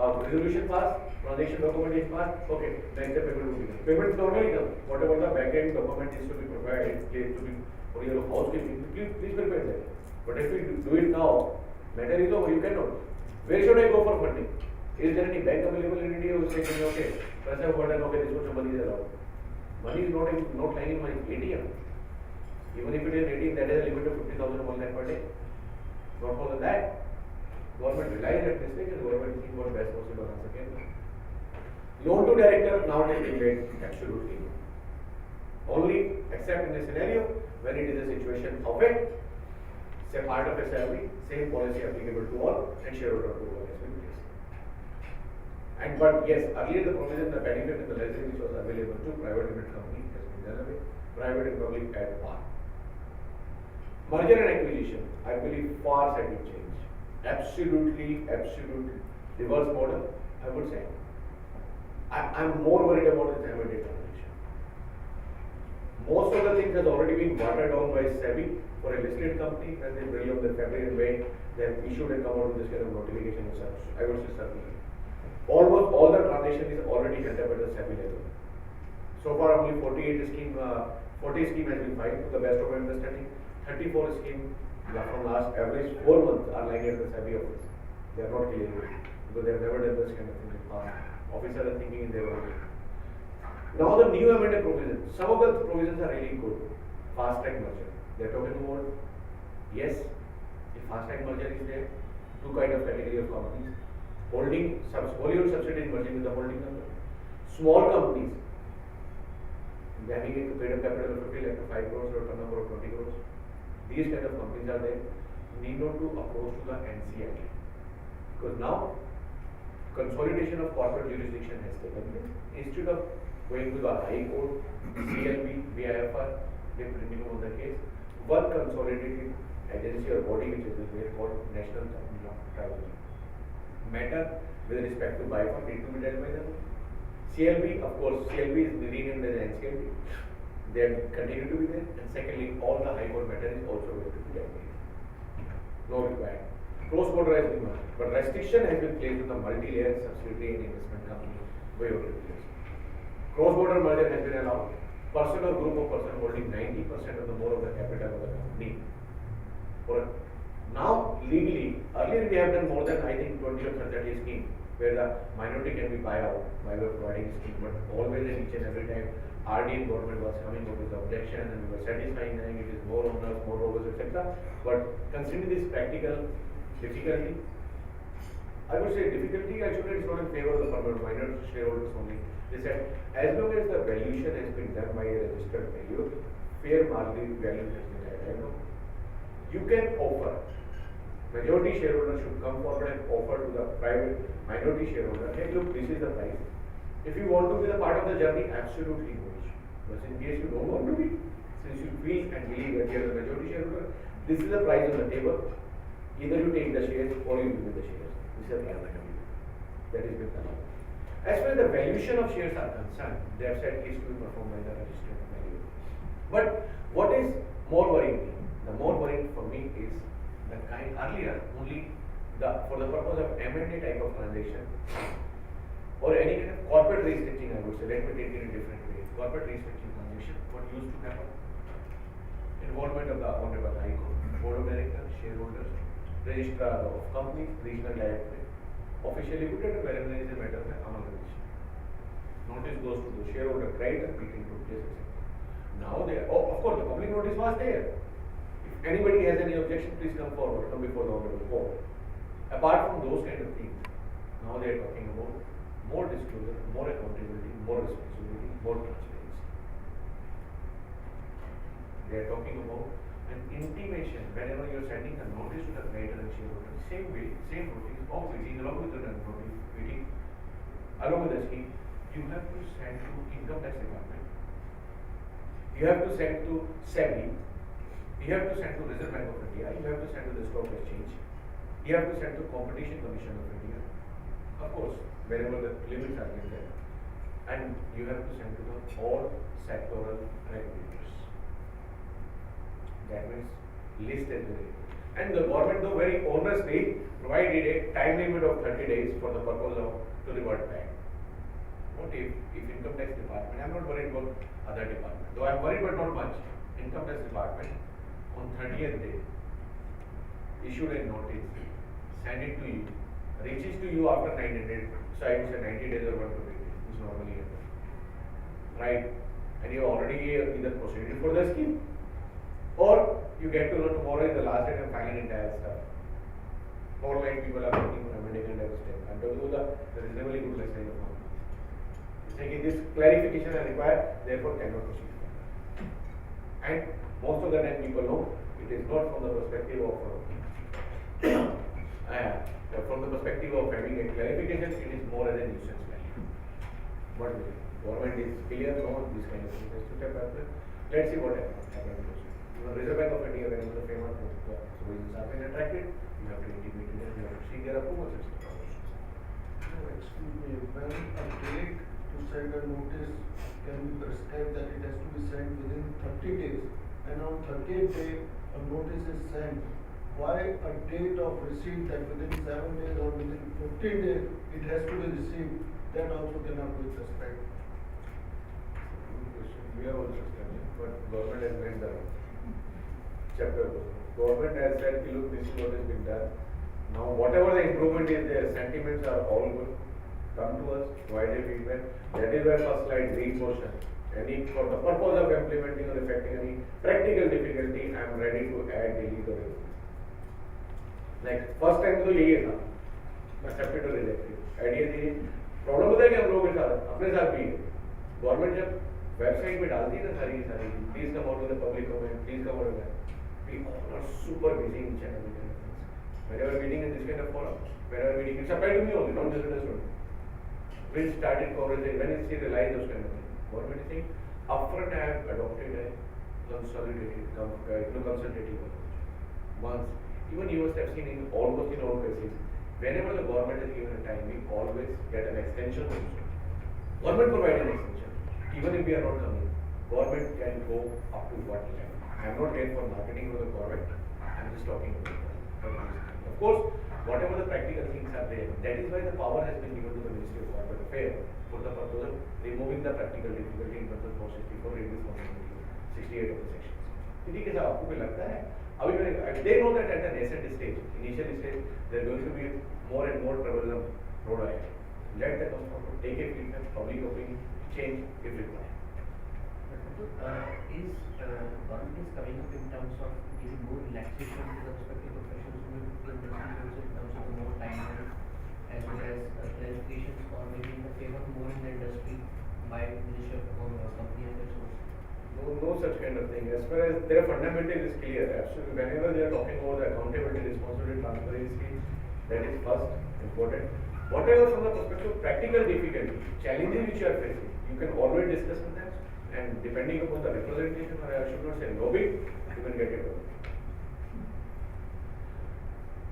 resolution pass, transaction document is passed, okay, next step payment will be done. Payment normally come, whatever the back end document is to be provided, is to be for your housekeeping, please prepare that. But if you do it now, matter is over, you cannot. Where should I go for funding? Is there any bank available in India who is saying, okay, first I burden, okay, this much money is allowed. Money is not lying in my ATM. Even if it is ATM, that is a limit of 50,000 1 lakh per day. Not more than that. Government relies at this stage and government is seeing what best possible answer can be. Loan to director now taking rate absolutely no. Only except in a scenario when it is a situation of a say part of a salary, same policy applicable to all and shareholder approval has been placed. And but yes, earlier the provision, the benefit and the legislation which was available to private limited company has been done away. Private and public at par. Merger and acquisition, I believe far sighted change. Absolutely reverse model, I would say. I'm more worried about the M&A transaction. Most of the things has already been watered down by SEBI for a listed company when they really on the February and May, they have issued and come out with this kind of notification and such. I would say circular. Almost all the transaction is already held up at the SEBI level. So far only 40 scheme has been filed to the best of my understanding. 34 scheme from last average 4 months are lying at the SEBI office. They are not clearing it because they have never done this kind of thing in the past. Officers are thinking in their own way. Now the new amended provisions, some of the provisions are really good. Fast track merger. They are talking about, yes, if fast track merger is there, two kind of category of companies. Wholly owned subsidiaries merging with the holding company. Small companies, having a paid up capital of 50 lakh to 5 crores or turnover of 20 crores. These kind of companies are there, need not to approach to the NCLT. Because now, consolidation of corporate jurisdiction has taken place. Instead of going to the High Court, CLB, VIFR, depending on the case, one consolidated agency or body which is there called National Company Law Tribunal. Matter with respect to BIFR need to be dealt by them. CLB, of course, CLB is renamed as NCLB. They continue to be there. And secondly, all the High Court matter is also going to be dealt with. No required. Cross-border has been merged, but restriction has been placed on the multi-layer subsidiary and investment company way of regulation. Cross-border merger has been allowed. Person or group of person holding 90% of the more of the capital of the company. Now, legally, earlier we have done more than I think 20 or 30 schemes where the minority can be buy out by way of providing scheme, but always and each and every time RD and government was coming up with the objection and we were satisfying them, it is more onerous, more robust, etc. But considering this practical difficulty, I would say difficulty actually is not in favor of the minor shareholders only. They said as long as the valuation has been done by a registered value, fair market value has been added. You can offer. Majority shareholder should come forward and offer to the private minority shareholder, hey look, this is the price. If you want to be the part of the journey, absolutely no issue. But in case you don't want to be, since you feel and believe that you are the majority shareholder, this is the price on the table. Either you take the shares or you give the shares. This is the price that is been allowed. As far as the valuation of shares are concerned, they have said is to be performed by the registered value. But what is more worrying me? The more worrying for me is the kind earlier only for the purpose of M&A type of transaction or any kind of corporate restructuring, I would say, let me take it in a different way. Corporate restructuring transaction, what used to happen? Involvement of the Honorable High Court, Board of Directors, shareholders, registrar of companies, regional director, officially put it a preliminary matter of amal condition. Notice goes to the shareholder, creditor, meeting took place, etc. Now they of course the public notice was there. Anybody has any objection, please come forward, come before the Honorable Court. Apart from those kind of things, now they are talking about more disclosure, more accountability, more responsibility, more transparency. They are talking about an intimation whenever you are sending a notice to the creditor and shareholder, same way, same notice of meeting along with the notice meeting, along with the scheme, you have to send to Income Tax Department. You have to send to SEBI. You have to send to Reserve Bank of India, you have to send to the Stock Exchange, you have to send to Competition Commission of India, of course, wherever the limits are there, and you have to send to the all sectoral regulators. That means list is very, and the government though very honestly provided a time limit of 30 days for the purpose of to revert back. What if income tax department, I am not worried about other department, though I am worried but not much, income tax department on 30th day issued a notice, send it to you, reaches to you after 90 days, so I would say 90 days or 120 days, which normally happens, right? And you already either proceeded for the scheme, or you get to know tomorrow is the last day and filing entire stuff. More like people are working for amending and everything. I'm talking about the reasonably good less kind of one. Saying this clarification is required, therefore cannot proceed. And most of the time people know it is not from the perspective of having a clarification, it is more as a nuisance value. But government is clear, no, this kind of thing has to step up. Let's see what happens. Reserve Bank of India, whenever the payment provisions are being attracted, you have to intimate them, you have to seek their approval system. No, excuse me, when a date to send a notice can be prescribed that it has to be sent within 30 days, and on 30th day a notice is sent, why a date of receipt that within 7 days or within 15 days it has to be received, that also cannot be prescribed. We are also studying, but government has made the chapter. Government has said, look, this is what has been done. Now, whatever the improvement is there, sentiments are all good. Come to us, provide a feedback. That is why first slide, green portion. For the purpose of implementing or affecting any practical difficulty, I am ready to add daily the review. Like first time तो यही है था, accepted or rejected. Idea ये problem होता है कि हम लोग के साथ अपने साथ भी गवर्नमेंट जब वेबसाइट पे डालती है ना सारी please come out with the public domain, please come out with we all are super busy in channel meeting. Whenever meeting in this kind of forum, whenever meeting, it's applied to me only, not just to the student. We started conversation when it's realized those kind of things. Government is saying, upfront I have adopted a consultative approach. Once, even you must have seen in almost in all cases, whenever the government is given a time, we always get an extension also. Government provides an extension. Even if we are not coming, government can go up to what level. I am not here for marketing for the government, I am just talking about it. Of course, whatever the practical things are there, that is why the power has been given to the Ministry of Corporate Affairs for the purpose of removing the practical difficulty in terms of 464 rate responsibility, 68 of the sections. ठीक है साहब, आपको भी लगता है? अभी they know that at the nascent stage, initial stage, there is going to be more and more troublesome road ahead. Let the customer take a feedback, public opinion, change if required. Is government is coming up in terms of giving more relaxation to the respective professions in industry in terms of more timeline as well as clarifications or maybe in the favor more in the industry by Ministry of Company and Resource? No such kind of thing. As far as their fundamental is clear, absolutely. Whenever they are talking about the accountability, responsibility, transparency, that is first important. Whatever from the perspective of practical difficulty, challenges which you are facing, you can always discuss with them. And depending upon the representation, or I should not say lobby, you can get it over.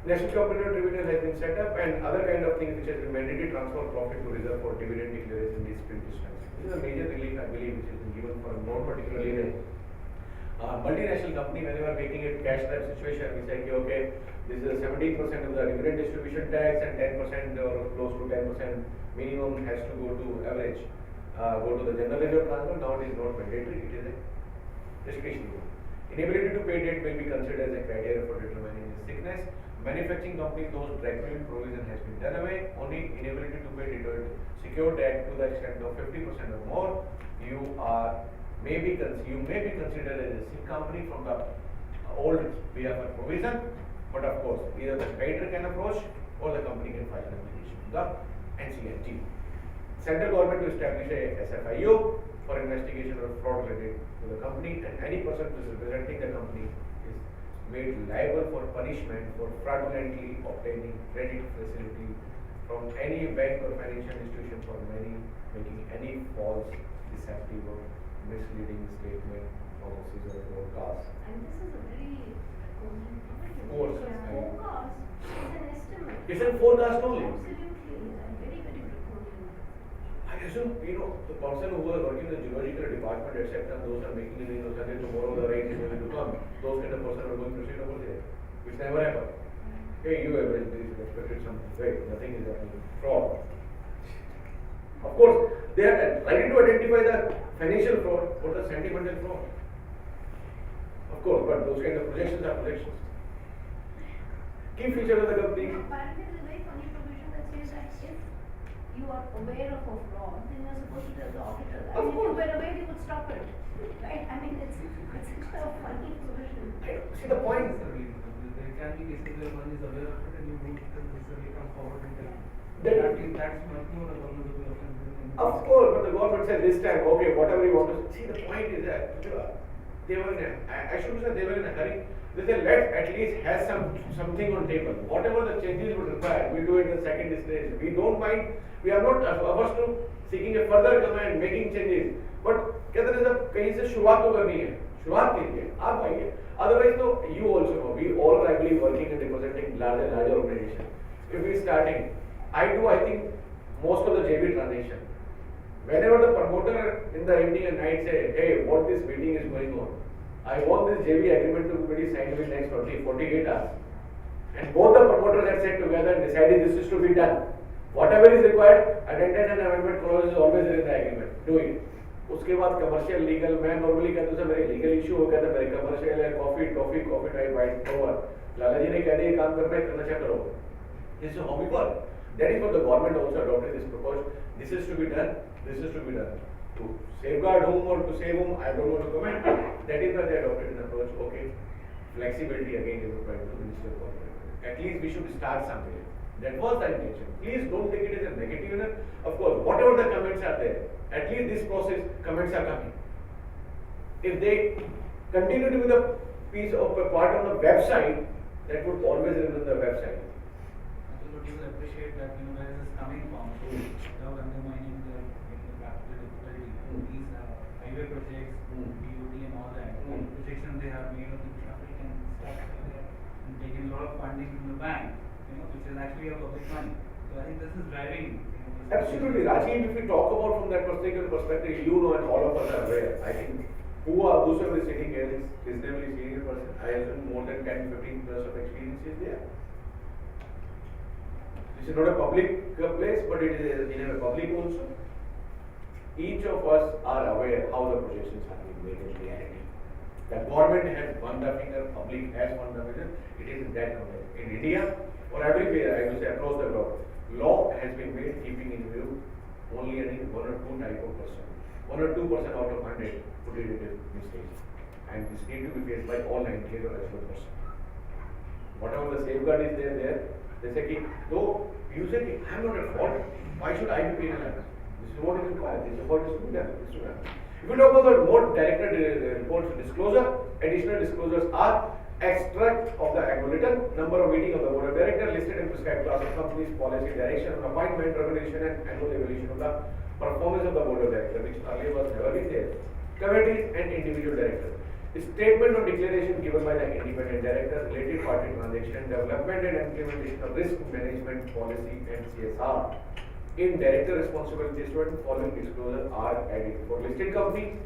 National Competitive Tribunal has been set up, and other kind of things which has been mandatory transfer of profit to reserve for dividend declaration, dispute dispensation. This is a major relief, I believe, which has been given for more particularly in a multinational company. Whenever making it cash trap situation, we say, okay, this is 17% of the dividend distribution tax and 10% or close to 10% minimum has to go to average. Go to the general reserve transfer. Now it is not mandatory, it is a discretionary. Inability to pay debt will be considered as a criteria for determining sickness. Manufacturing company, those draconian provision has been done away. Only inability to pay debt, secure debt to the extent of 50% or more, you may be considered as a sick company from the old BFR provision. But of course, either the creditor can approach or the company can file an application to the NCLT. Central government to establish a SFIO for investigation of fraud related to the company, and any person who is representing the company is made liable for punishment for fraudulently obtaining credit facility from any bank or financial institution for making any false, deceptive or misleading statement policies or forecasts. And this is a very draconian provision. Course, Because I- forecast is an estimate. It's a forecast only. Absolutely, and very, very draconian. I assume, the person who was working in the geological department, etc., those are making it, Sunday, tomorrow the rain is going to come. Those kind of person are going to sit over there. Which never happened. Hey, you have expected some way, nothing is happening. Fraud. Of course, they are trying to identify the financial fraud or the sentimental fraud. Of course, but those kind of projections are projections. Key feature of the company. Apparently, there's a very funny provision that says that if you are aware of a fraud, then you're supposed to tell the auditor. I Of mean, if you course. were aware, you would stop it. Right? I mean, it's such a funny provision. See the point. There can be cases where one is aware of it and you don't necessarily come forward and tell. That's much more a vulnerable offence. Of course, but the government said this time, okay, whatever you want to see. The point is that they were in I shouldn't say they were in a hurry. They said let's at least have something on table. Whatever the changes would require, we do it in the second stage. We don't mind. We are not averse to seeking a further command, making changes. But कहते हैं जब कहीं से शुरुआत तो करनी है, शुरुआत कीजिए, आप आइए. Otherwise, तो you also know, we all are, I believe, working and representing larger organization. If we starting, I think most of the JV transaction. Whenever the promoter in the evening and night say, hey, what this meeting is going on, I want this JV agreement to be signed within next 48 hours. And both the promoters had sat together and decided this is to be done. Whatever is required, addendum and amendment clause is always there in the agreement. Do it. उसके बाद commercial legal मैं normally कहता हूँ मेरे legal issue हो गया था मेरे कमर्शियल है coffee type white over Lala ji ने कह दिया काम करना है करना चाहिए करो this is how we work that is what the government also adopted this propose this is to be done to safeguard whom or to save whom I don't want to comment that is why they adopted an approach okay flexibility again is required to Ministry of Corporate at least we should start somewhere that was the intention please don't take it as a negative of course whatever the comments are there at least this process comments are coming if they continue to be the piece of a part on the website that would always remain the website But you will appreciate that, where this is coming from, without undermining the capital difficulty, these highway projects, BOT and all that, projections they have made of the traffic and stuff like that, and taking a lot of funding from the bank, which is actually a public money. So I think this is driving. Absolutely, Rajiv, if we talk about from that perspective, you know and all of us are aware. I think whosoever is sitting here is reasonably senior person. I assume more than 10-15 years of experience is there. This is not a public place, but it is in a public also. Each of us are aware how the projections are being made in reality. The government has one the finger, public has one the finger. It is in that context. In India or everywhere, I will say across the globe, law has been made keeping in view only and one or two type of person. 1 or 2% out of 100 put it in mistakes. And this need to be faced by all 98 or eligible person. Whatever the safeguard is there. They say, though you say, I am not at fault, why should I be penalized? This is what is required, this is what is to be done. If we talk about more director reports disclosure, additional disclosures are extract of the annual return, number of meeting of the board of directors, listed and prescribed class of companies, policy, direction, appointment, remuneration, and annual evaluation of the performance of the board of directors, which earlier was never been there. Committees and individual directors. Statement or declaration given by the independent director, related party transaction, development and implementation of risk management policy and CSR. In director responsibility statement, following disclosure are added. For listed companies,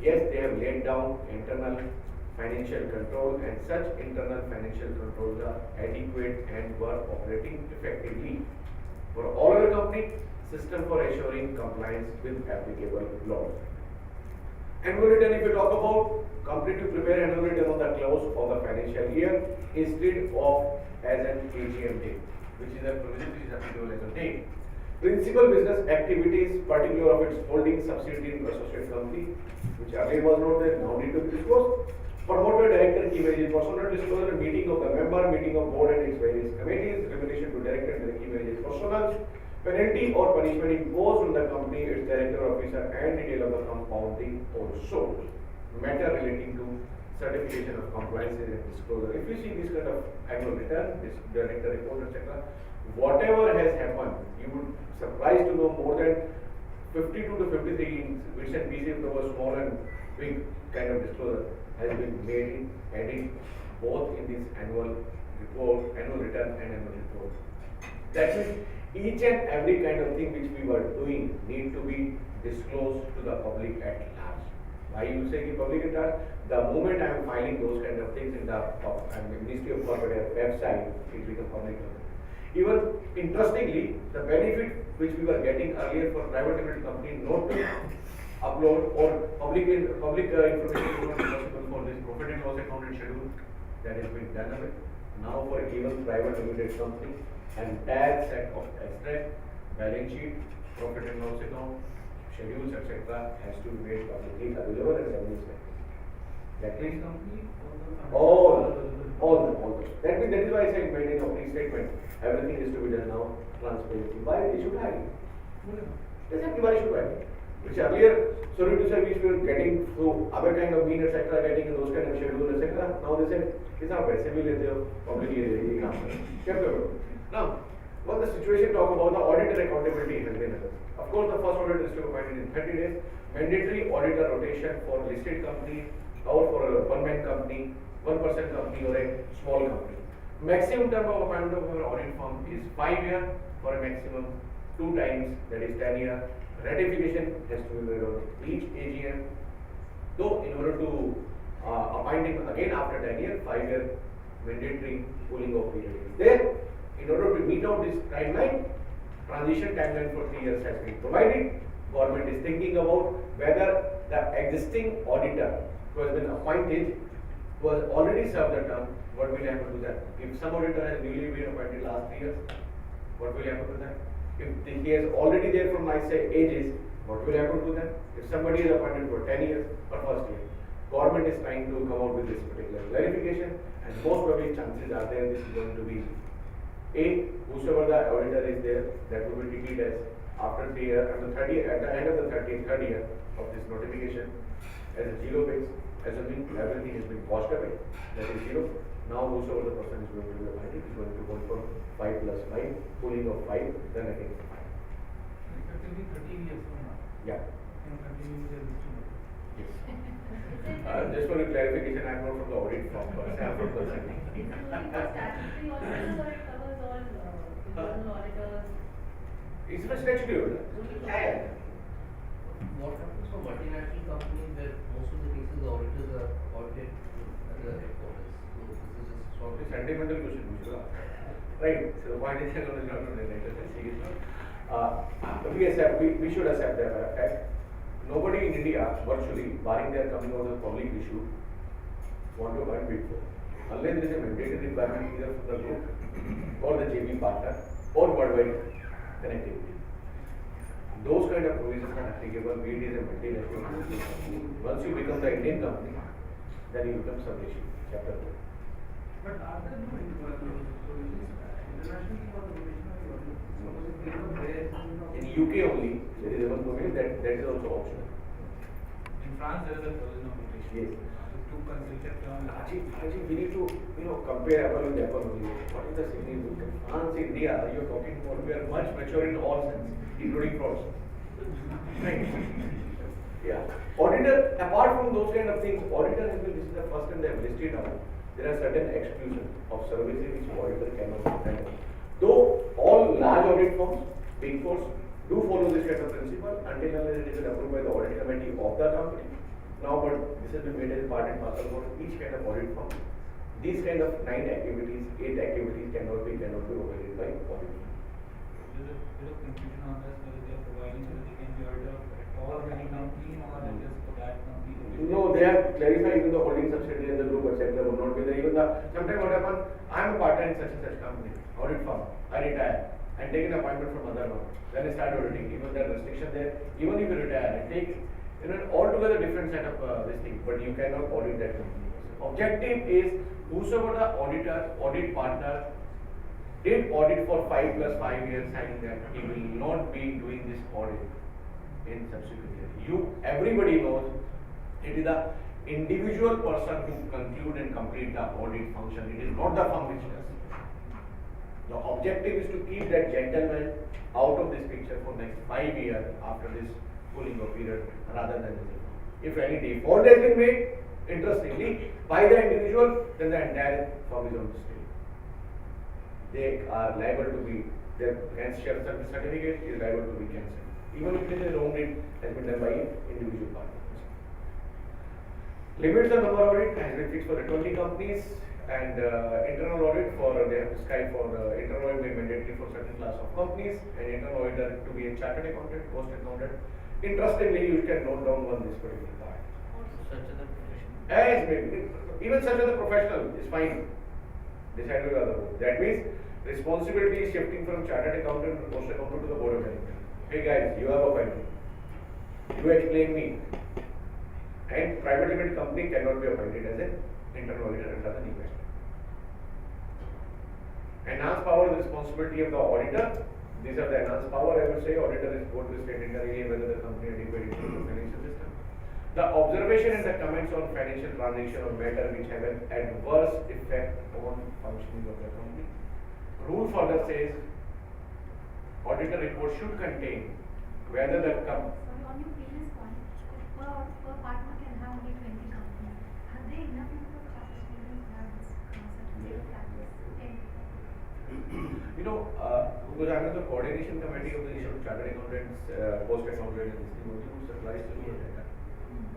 yes, they have laid down internal financial control and such internal financial controls are adequate and were operating effectively. For all other companies, system for assuring compliance with applicable laws. Annual return, if you talk about company to prepare annual return on the close of the financial year instead of as an AGM date, which is a provision which is applicable as a date. Principal business activities, particular of its holding subsidiary in associate company, which earlier was not there, now need to be disclosed. Promoter, director, key managers, personal disclosure, meeting of the member, meeting of board and its various committees, remuneration to director and the key managers, personal. Penalty or punishment imposed on the company, its director, officer, and detail of the compounding also. Matter relating to certification of compliance and disclosure. If you see this kind of annual return, this director report, etc., whatever has happened, you would surprised to know more than 52 to 53 bits and pieces that were small and quick kind of disclosure has been made added both in this annual report, annual return and annual report. That means each and every kind of thing which we were doing need to be disclosed to the public at large. Why you say public at large? The moment I am filing those kind of things in the Ministry of Corporate Affairs website, it becomes public. Even interestingly, the benefit which we were getting earlier for private limited company not to upload or public information is not possible for this profit and loss account and schedule, that has been done away. Now for even private limited company, entire set of extract, balance sheet, profit and loss account, schedules, etc. has to be made publicly available and administered. That means all. That means that is why I said made in opening statement, everything is to be done now transparently. Why they should have it? Exactly why should have it? Which earlier, sorry to say, which we were getting through other kind of mean, etc., getting those kind of schedules, etc. Now they said, it's not वैसे भी लेते हो, publicly लेते हो, काम करो. क्या करो? Now, when the situation talk about the auditor accountability has been addressed. Of course, the first auditor is to be appointed in 30 days. Mandatory auditor rotation for listed company or for a one-man company, one-person company or a small company. Maximum term of appointment of an audit firm is 5 years for a maximum 2 times, that is 10 years. Ratification has to be made on each AGM. Though in order to appoint him again after 10 years, 5-year mandatory cooling off period is there. In order to meet out this timeline, transition timeline for 3 years has been provided. Government is thinking about whether the existing auditor who has been appointed, who has already served the term, what will happen to that? If some auditor has newly been appointed last 3 years, what will happen to that? If he is already there from my say ages, what will happen to them? If somebody is appointed for 10 years or first year, government is trying to come out with this particular clarification, and most probably chances are there this is going to be A, whosoever the auditor is there, that will be treated as after 3 years, at the end of the third year of this notification, as a zero base, assuming everything has been washed away, that is zero. Now whosoever the person is going to be appointed is going to go for 5 plus 5, pooling of 5, then again 5. Effectively 13 years from now. Yeah. Can continue with their listing. Yes. Just for a clarification, I am not from the audit firm, but I am from the consulting. Is it only for statutory auditors or it covers all internal auditors? It's a statutory order. Yeah. What happens for multinational companies where most of the cases the auditors are audited at the headquarters? So this is just sort of It's a sentimental question, which you ask. Right. So the point is that on the journal we should accept that fact. Nobody in India, virtually, barring their coming out of the public issue, want to earn Big Four. Unless there is a mandatory requirement either from the group or the JV partner or worldwide connectivity. Those kind of provisions are applicable, be it is a multinational company. Once you become the Indian company, then you become sub-issue, chapter 4. But are there no provisions internationally for the rotation of the audit? Suppose if they are there, In UK only, there is one provision that is also optional. in France there is a provision of rotation. Yes. With 2 consultative terms. Actually, we need to compare apple with apple only. What is the significance? France, India, you are talking about, we are much mature in all sense, including frauds. Right? Yeah. Auditor, apart from those kind of things, auditor has been, this is the first time they have listed out. There are certain exclusions of services which auditor cannot handle. Though all large audit firms, Big Fours, do follow this kind of principle until unless it is approved by the audit committee of the company. Now, but this has been made as part and parcel for each kind of audit firm. These kind of 9 activities, 8 activities cannot be overridden by audit. There is a bit of confusion on this, whether they are providing so that they can be audited of all any company or just for that company. No, they have clarified even the holding subsidiary and the group, etc. would not be there. Even the sometimes what happens, I am a partner in such and such company, audit firm, I retire and take an appointment from other one. Then I start auditing. Even there are restrictions there, even if you retire and take altogether different set of this thing, but you cannot audit that company. Objective is whosoever the audit partner did audit for 5 plus 5 years, saying that he will not be doing this audit in subsequent years. Everybody knows it is the individual person who conclude and complete the audit function. It is not the firm which does. The objective is to keep that gentleman out of this picture for next 5 years after this cooling off period rather than this. If any default has been made, interestingly, by the individual, then the entire firm is on the state. They are liable to be, their share certificate is liable to be cancelled, even if it is a wrong deed has been done by an individual party. Limits the number of audit has been fixed for the 20 companies, and internal audit for they have prescribed for internal audit being mandatory for certain class of companies, and internal auditor to be a chartered accountant, cost accountant. Interestingly, you can note down on this particular part. Such other profession. As maybe, even such as a professional is fine. Decided by the board. That means responsibility is shifting from chartered accountant to cost accountant to the board of directors. Hey guys, you have appointed. You explain me. And private limited company cannot be appointed as an internal auditor under the new act. Enhanced power and responsibility of the auditor. These are the enhanced power. I would say auditor is both to state entirely whether the company adequate into the financial system. The observation and the comments on financial transaction or matter which have an adverse effect on functioning of the company. Rule further says auditor report should contain whether the company. Sorry, on your previous point, per partner can have only 20 companies. Are they enough number of chartered accountants to have this certificate of practice? 10. You know, because I'm in the coordination committee of the Institute of Chartered Accountants, post accountant, and this thing, only would supplies to the data.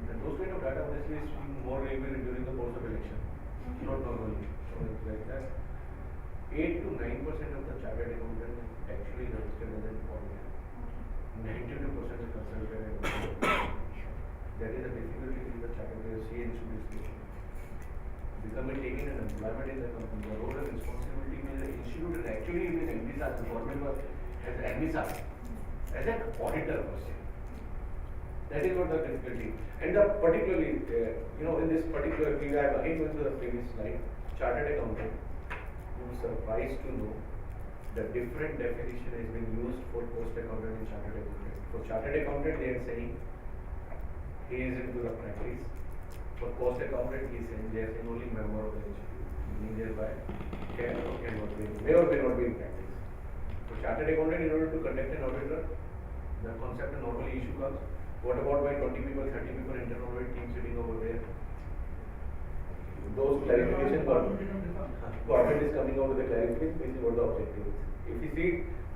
And those kind of data honestly is more relevant during the course of election, not normally. So it's like that. 8 to 9% of the chartered accountants actually registered as an auditor. 92% is consultant and that is a difficulty in the chartered CA institute. Becoming taken an employment in the company, the role and responsibility in the institute is actually it is envisaged, the government was has envisaged as an auditor per se. That is what the difficulty. And the particularly, in this particular, we have again going to the previous slide, chartered accountant. You will surprised to know the different definition has been used for post accountant and chartered accountant. For chartered accountant, they are saying he is into the practice. For post accountant, he is saying they are saying only member of the institute, meaning thereby can or cannot be, may or may not be in practice. For chartered accountant, in order to conduct an auditor, the concept of normally issue comes. What about by 20 people, 30 people internal audit team sitting over there? Those clarification government is coming out with the clarification, this is what the objective is. If you see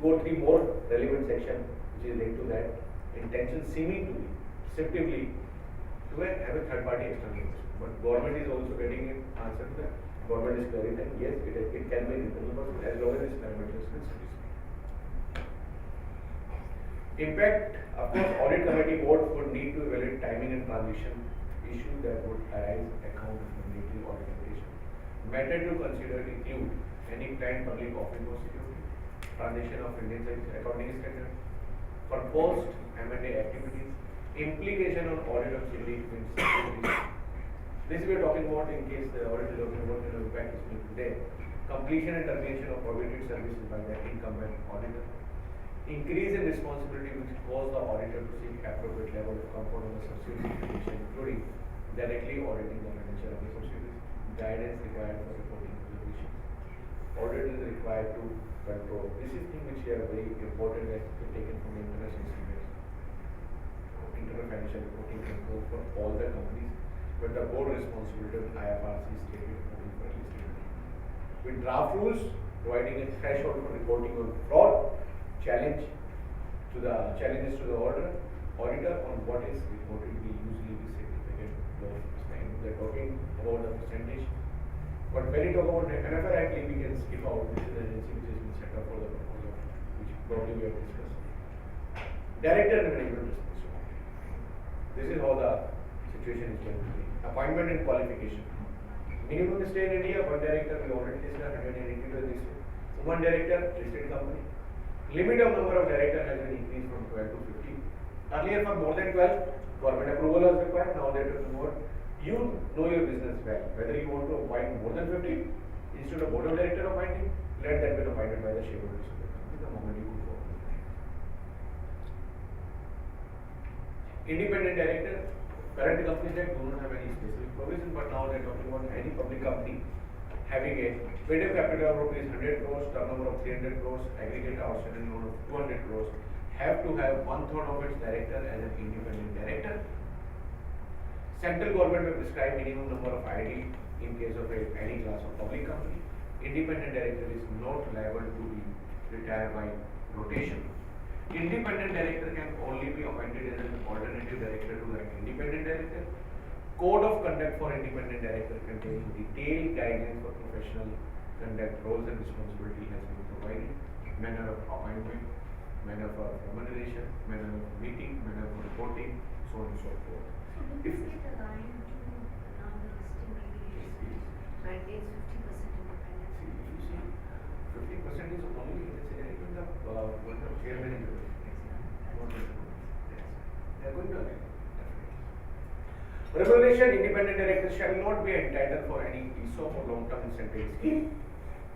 2 or 3 more relevant section which is linked to that, intention seeming to be simply to have a third party external. But government is also getting an answer to that. Government is clarifying, yes, it can be an internal person as long as it's parameters will satisfy. Impact, of course, audit committee board would need to evaluate timing and transition issues that would arise account of mandatory audit operation. Matter to consider include any planned public offering of security, transition of Indian accounting standard, for post M&A activities, implication on audit of significant securities. This we are talking about in case the audit is talking about impact is being today. Completion and termination of provided services by the incumbent auditor. Increase in responsibility which cause the auditor to seek appropriate level of comfort on the subsidiary, including directly auditing the manager of the subsidiaries. Guidance required for reporting observations. Audit is required to control. This is thing which are very important as taken from the international standards. Internal financial reporting control for all the companies, but the board responsibility of IFRC stated reporting for listed. With draft rules providing a threshold for reporting on fraud. Challenges to the auditor on what is reported will usually be significant. They're talking about the percentage. But when you talk about NFR Act, we can skip out. This is an agency which has been set up for the purpose of which probably we have discussed. Director and management responsibility. This is how the situation is going to be. Appointment and qualification. Minimum stay in India, one director, we already discussed 182 this way. One director, listed company. Limit of number of directors has been increased from 12 to 15. Earlier for more than 12, government approval was required, now they are talking about you know your business well. Whether you want to appoint more than 15, instead of board of director appointing, let that be appointed by the shareholders of the company the moment you go forward. Independent director, current companies that do not have any specific provision, but now they are talking about any public company having a paid capital of rupees 100 crores, turnover of 300 crores, aggregate outstanding loan of 200 crores, have to have 1/3 of its director as an independent director, Central government will prescribe minimum number of ID in case of any class of public company. Independent director is not liable to be retired by rotation. Independent director can only be appointed as an alternative director to the independent director. Code of conduct for independent director containing detailed guidelines for professional conduct, roles and responsibility has been provided. Manner of appointment, manner for remuneration, manner of meeting, manner for reporting, so on and so forth. So would If- this get aligned to now the listing regulations mandates 50% independence? You see, 50% is only, let's say, in the, what the chairman is doing. Not the board. Yes. They are going to align, definitely. Remuneration, independent directors shall not be entitled for any ESOP or long-term incentive scheme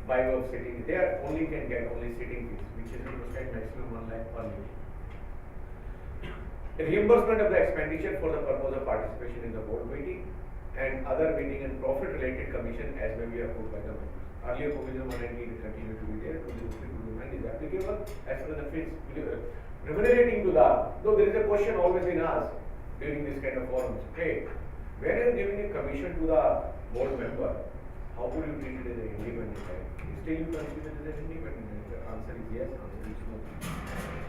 by way of sitting. They are only can get only sitting fees, which is prescribed maximum 1 lakh per meeting. Reimbursement of the expenditure for the purpose of participation in the board meeting and other meeting and profit related commission as may be approved by the members. Earlier provision 190 will continue to be there, 203 is applicable as per the fees remunerating to the, though there is a question always been asked during this kind of forums, hey, when you are giving a commission to the board member, how could you treat it as an independent director? Still you consider it as an independent director? Answer is yes, answer is no.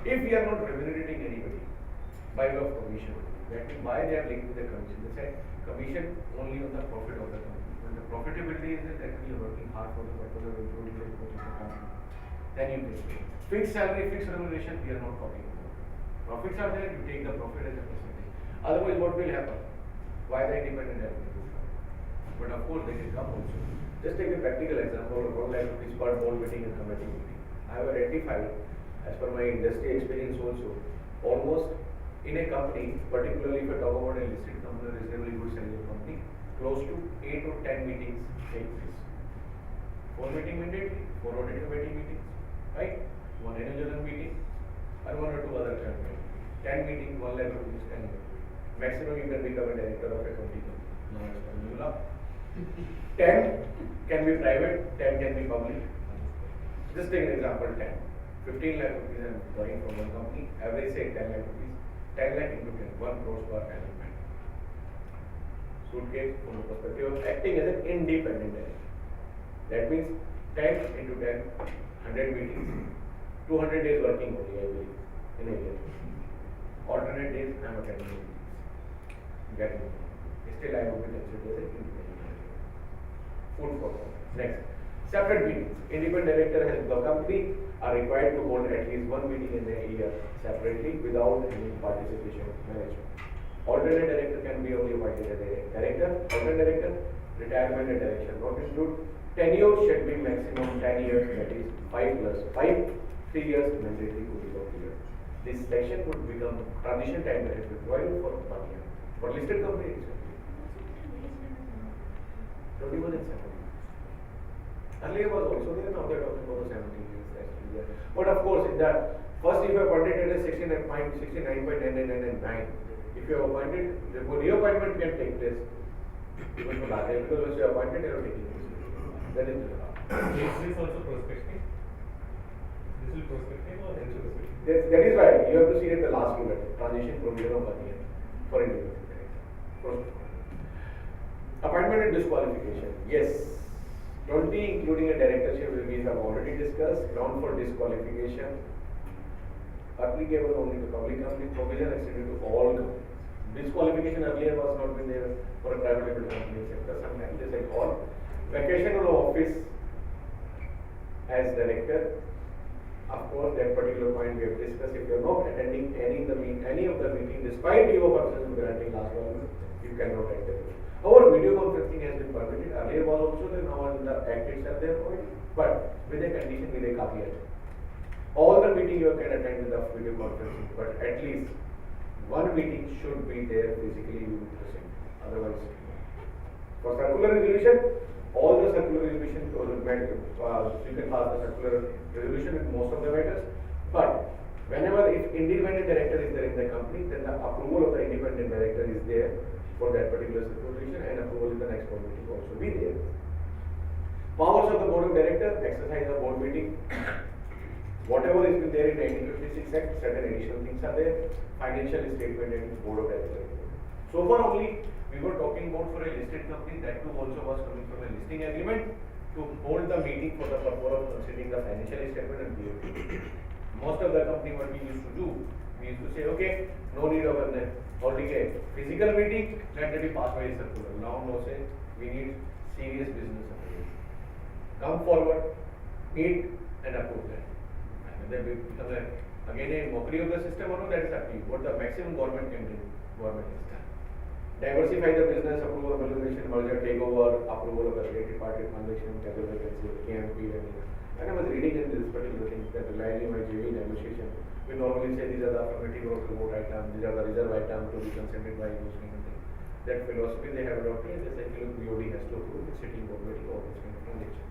If we are not remunerating anybody by way of commission, that means why they are linked with the commission? They say commission only on the profit of the company. When the profitability is there, that means you are working hard for the purpose of improving the growth of the company. Then you get paid. Fixed salary, fixed remuneration, we are not talking about. Profits are there, you take the profit as a percentage. Otherwise, what will happen? Why the independent director will come? But of course, they can come also. Just take a practical example of 1 lakh rupees per board meeting and committee meeting. I have identified, as per my industry experience also, almost in a company, particularly if I talk about a listed company, a reasonably good selling company, close to 8 or 10 meetings take place. 4 meeting mandatory, 4 audit committee meetings, right? 1 annual general meeting, and 1 or 2 other companies. 10 meetings, 1 lakh rupees, 10 meetings. Maximum you can become a director of a company. Now it's a new law. 10 can be private, 10 can be public. Just take an example, 10. 15 lakh rupees I am buying from one company, average say 10 lakh rupees. 10 lakh into 10, 1 crore per annum. Suitcase from the perspective of acting as an independent director. That means 10 into 10, 100 meetings, 200 days working only, I believe, in a year. Alternate days I am attending meetings. Get me. Still I would be considered as an independent director. Food for thought. Next. Separate meetings. Independent director has the company are required to hold at least 1 meeting in a year separately without any participation of management. Alternate director can be only appointed as a director. Alternate director, retirement and direction not include. Tenure should be maximum 10 years, that is 5 plus 5, 3 years mandatory cooling off period. This section would become transition time that is required for 1 year. For listed companies, 21 and 7. Earlier was also there, now they are talking about the 17 years actually there. But of course, in the first if you are appointed at a 69.9999, if you are appointed, the reappointment can take place even for last year, because once you are appointed, you are taking place. That is the law. Is this also prospective? This will prospective or retrospective? That is why you have to see at the last bullet, transition provision of 1 year for independent director. Appointment and disqualification. Yes. 20 including a directorship will be have already discussed. Ground for disqualification applicable only to public company, provision extended to all companies. Disqualification earlier was not been there for a private limited company sector. Sometimes they said all. Vacation of office as director. Of course, that particular point we have discussed. If you are not attending any of the meeting, despite due of absence of granting last one, you cannot attend. However, video conferencing has been permitted. Earlier was also there, now in the act itself they are provided, but with a condition, with a caveat. All the meeting you can attend with the video conferencing, but at least one meeting should be there physically you will present. Otherwise, for circular resolution, all the circular resolution you can pass the circular resolution with most of the matters, but whenever if independent director is there in the company, then the approval of the independent director is there for that particular circulation, and approval in the next board meeting also be there. Powers of the board of directors, exercise of board meeting. Whatever is been there in 1956 Act, certain additional things are there. Financial statement and board of directors. So far only We were talking about for a listed company, that too also was coming from a listing agreement to hold the meeting for the purpose of considering the financial statement and BOT. Most of the company what we used to do, we used to say, okay, no need of holding a physical meeting, let it be passed by a circular. Now no say, we need serious business approach. Come forward, meet and approve that. And then we become again a mockery of the system or no, that is up to you. What the maximum government can do, government has done. Diversify the business, approval of valuation, merger, takeover, approval of the related party transaction, capital vacancy, KMP, and when I was reading in this particular thing, that reliably my JV negotiation, we normally say these are the affirmative or remote items, these are the reserve items to be consented by those kind of things. That philosophy they have adopted, they say, look, BOD has to approve, the sitting board, all this kind of transaction.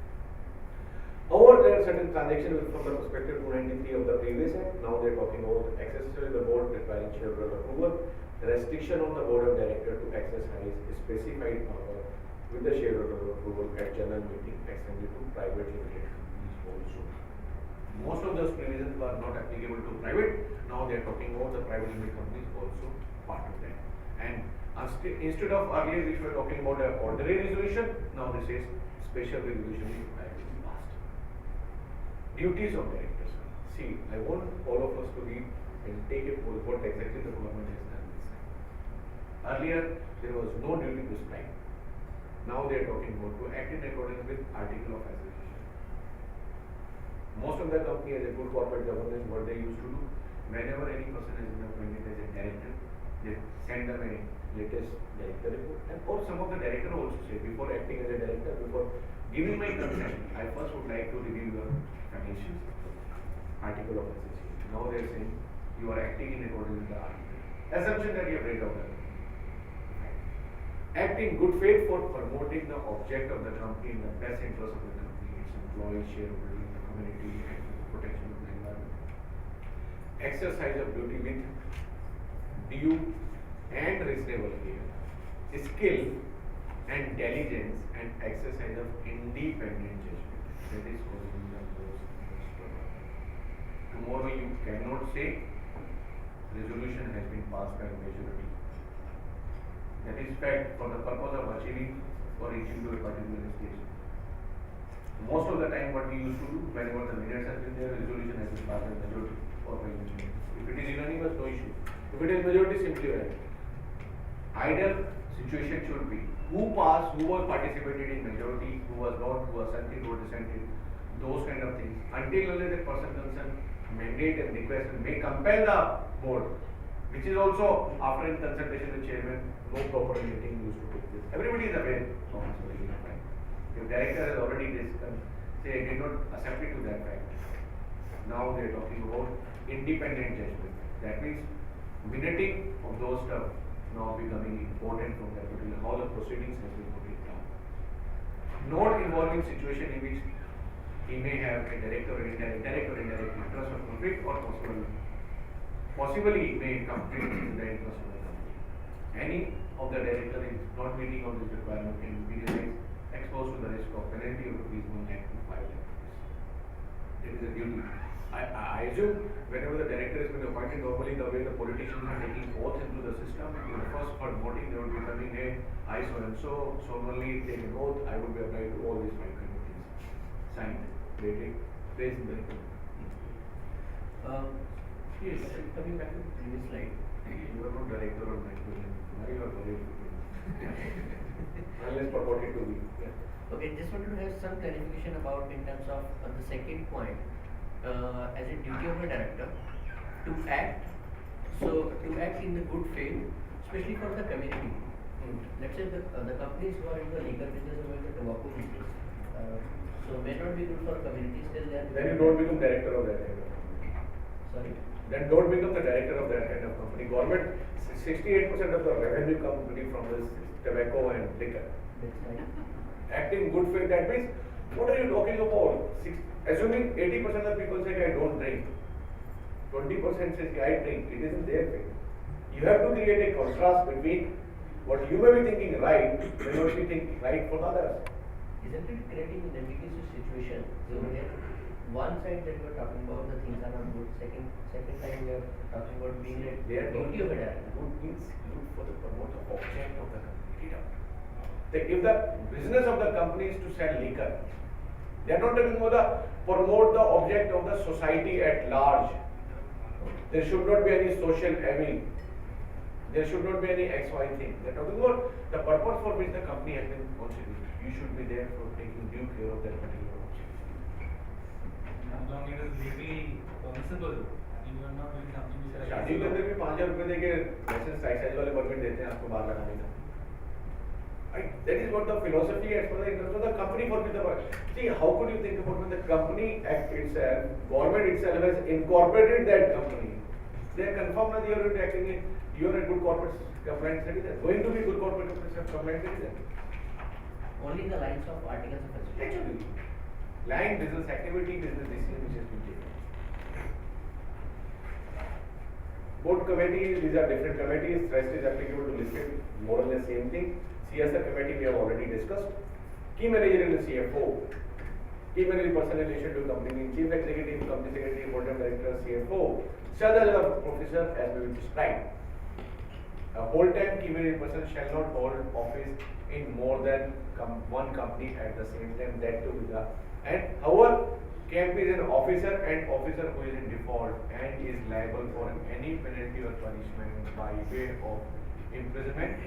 However, there are certain transactions from the perspective 293 of the previous act. Now they are talking about accessory the board requiring shareholder approval, restriction on the board of director to exercise specified power with the shareholder approval at general meeting extended to private limited companies also. Most of those provisions were not applicable to private. Now they are talking about the private limited companies also part of that. And instead of earlier we were talking about an ordinary resolution, now this is special resolution is passed. Duties of directors. See, I want all of us to read and take a poll what exactly the government has done this time. Earlier, there was no duty prescribed. Now they are talking about to act in accordance with article of association. Most of the company as a good corporate governance, what they used to do, whenever any person has been appointed as a director, they send them a latest director report. And or some of the director also say, before acting as a director, before giving my consent, I first would like to review your financials, article of association. Now they are saying you are acting in accordance with the article. Assumption that you have read out the act in good faith for promoting the object of the company in the best interest of the company, its employees, shareholders, the community, and protection of the environment. Exercise of duty with due and reasonable care, skill and diligence, and exercise of independent judgment. That is causing the most trouble. Tomorrow you cannot say resolution has been passed by majority. That is fact for the purpose of achieving or reaching to a particular stage. Most of the time what we used to do, whenever the minutes has been there, resolution has been passed by majority or by unanimity. If it is unanimous, no issue. If it is majority, simply right. Ideal situation should be who passed, who was participated in majority, who was not, who assented, who dissented, those kind of things. Until only the person concerned mandate and request may compel the board, which is also after in consultation with chairman, no proper meeting used to take place. Everybody is aware of this particular fact. If director has already discussed, say did not accept it to that fact. Now they are talking about independent judgment. That means minuting of those stuff now becoming important from that particular how the proceedings have been put down. Not involving situation in which he may have a direct or indirect interest of conflict or possibly may conflict with the interest of the company. Any of the director is not meeting of this requirement can be exposed to the risk of penalty of rupees 1 lakh to 5 lakh rupees. It is a duty. I assume whenever the director has been appointed, normally the way the politicians are taking oath into the system, in the first for voting they would be coming in, I so and so, solemnly take an oath, I would be applied to all these 5 kind of things. Signed, dated, placed in the Yes, coming back to the previous slide. You are not director or manager. Why you are worried? Unless purported to be. Yeah. Okay, just wanted to have some clarification about in terms of the second point. As a duty of a director to act, so to act in the good faith, especially for the community. Let's say the companies who are in the legal business or in the tobacco business, so may not be good for communities till they are. Then you don't become director of that kind of company. Sorry. Then don't become the director of that kind of company. Government, 68% of the revenue comes from this tobacco and liquor. That's right. Act in good faith, that means, what are you talking about? Assuming 80% of people say I don't drink, 20% says I drink, it isn't their faith. You have to create a contrast between what you may be thinking right, may not be thinking right for the others. Isn't it creating an ambiguous situation? So here, one side that we are talking about the things are not good. Second time we are talking about being a They are duty of a director. good means good for the promote the object of the company. Pick it up. If the business of the company is to sell liquor, they are not talking about the promote the object of the society at large. There should not be any social evil. There should not be any XY thing. They are talking about the purpose for which the company has been constituted. You should be there for taking due care of that particular object. As long as it is legally permissible and you are not doing something which is शादी के अंदर भी 5,000 रुपए देके licence excise वाले permit देते हैं आपको बाहर लगाने का. Right? That is what the philosophy as per the interest of the company for the work. See, how could you think about when the company act itself, government itself has incorporated that company. They are confirmed that you are acting in, you are a good corporate compliant citizen, going to be good corporate compliant citizen. Only in the lines of articles of association. Actually, line business activity, business decision which has been taken. Board committee, these are different committees, rest is applicable to listed, more or less same thing. CSR committee we have already discussed. Key manager is the CFO. Key manager person in relation to company, chief executive, company secretary, board of director, CFO. Such as a professor as we will describe. A whole time key manager person shall not hold office in more than one company at the same time, that too with the, and however, can be an officer and officer who is in default and is liable for any penalty or punishment by way of imprisonment,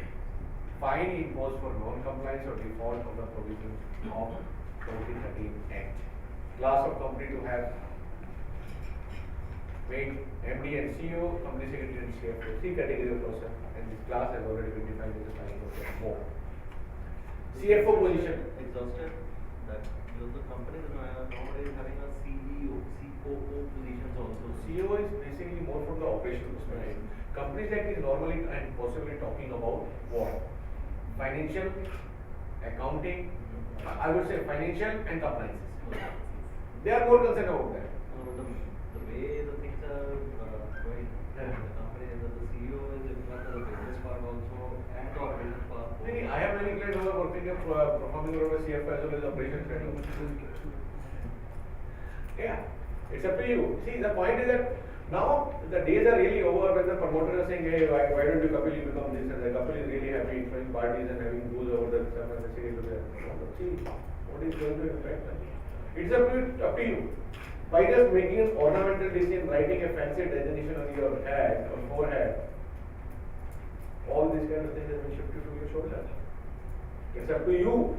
fine imposed for non-compliance or default of the provisions of 2013 Act. Class of company to have made MD and CEO, company secretary and CFO, three categories of person, and this class has already been defined as a sign of more. CFO position. Exhausted that the companies are nowadays having a CEO, COO positions also. CEO is basically more from the operational perspective. Companies Act is normally and possibly talking about what? Financial, accounting, I would say financial and compliance. They are more concerned about that. The way the things are going, the company, the CEO is looking after the business part also and the operations part. I have many clients who are working as performing role as CFO as well as operations head. Yeah, it's up to you. See, the point is that now the days are really over when the promoters are saying, hey, why don't you Kapil, you become this, and the Kapil is really happy throwing parties and having booze over the stuff and the city to the see what is going to impact. It's up to you. By just making an ornamental design, writing a fancy designation on your head or forehead, all these kind of things have been shifted to your shoulder. It's up to you.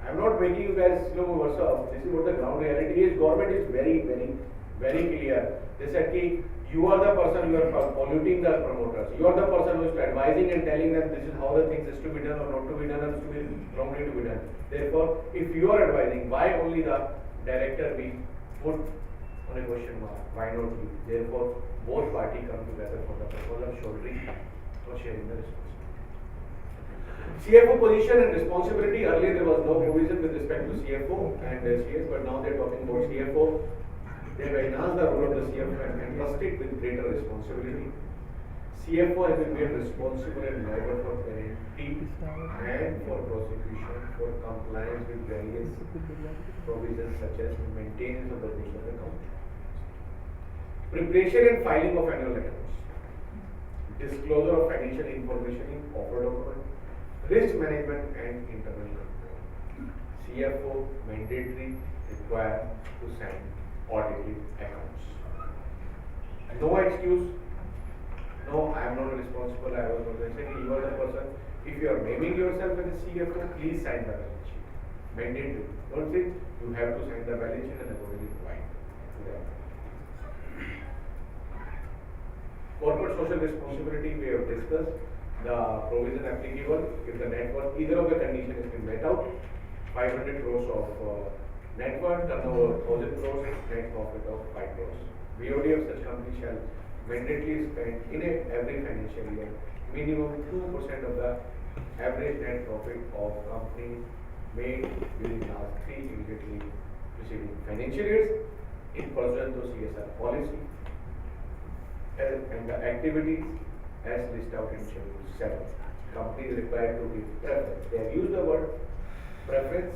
I'm not making you guys slow what's up. This is what the ground reality is. Government is very, very, very clear. They said ki you are the person who are polluting the promoters. You are the person who is advising and telling them this is how the things is to be done or not to be done and wrongly to be done. Therefore, if you are advising, why only the director be put on a question mark? Why not you? Therefore, both parties come together for the purpose of shouldering or sharing the responsibility. CFO position and responsibility. Earlier there was no provision with respect to CFO and CS, but now they are talking about CFO. They have enhanced the role of the CFO and entrusted with greater responsibility. CFO has been made responsible and liable for penalty and for prosecution for compliance with various provisions such as maintenance of the business account, preparation and filing of annual accounts, disclosure of financial information in offer document, risk management and internal control. CFO mandatory required to sign audited accounts. No excuse. No, I am not responsible. I was not responsible. You are the person. If you are naming yourself as a CFO, please sign the balance sheet. Mandatory. Don't say you have to sign the balance sheet and accordingly provide. Corporate social responsibility we have discussed. The provision applicable if the net worth, either of the condition has been met out. 500 crores of net worth, turnover 1,000 crores, net profit of 5 crores. BOD of such company shall mandatorily spend in every financial year minimum 2% of the average net profit of company made during last 3 immediately preceding financial years in pursuant to CSR policy and the activities as listed out in Schedule 7. Company is required to give preference. They have used the word preference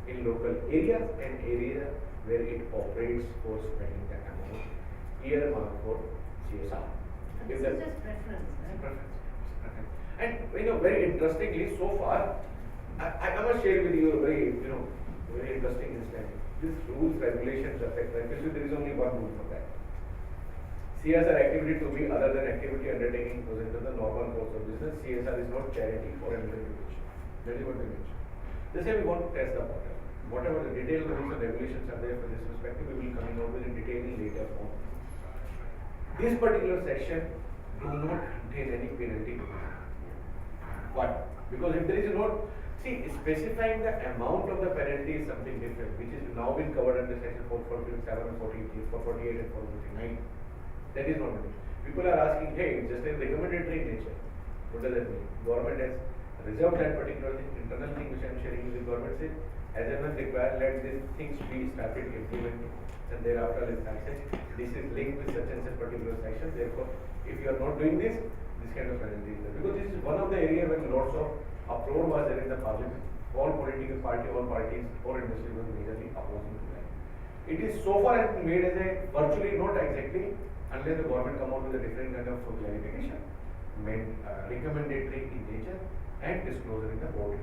in local areas and areas where it operates for spending the amount earmarked for CSR. This is just preference, right? Preference. And very interestingly, so far, I must share with you a very, very interesting instance. This rules, regulations affect, actually there is only one rule for that. CSR activity to be other than activity undertaking present in the normal course of business. CSR is not charity or an individual. That is what they mention. They say we want to test the water. Whatever the detailed rules and regulations are there for this perspective, we will coming out with in detail in later form. This particular section do not contain any penalty. What? Because if there is no, specifying the amount of the penalty is something different, which is now been covered under section 447 and 48 and 449. That is not it. People are asking, hey, it's just a recommendatory in nature. What does that mean? Government has reserved that particular thing, internal thing which I am sharing with the government says, as and when required, let these things be started implementing. And thereafter, let's access. This is linked with such and such particular section. Therefore, if you are not doing this kind of penalty is there. Because this is one of the area when lots of uproar was there in the parliament. All political parties or industry was majorly opposing to that. It is so far has been made as a virtually not exactly unless the government come out with a different kind of clarification, recommendatory in nature and disclosure in the board.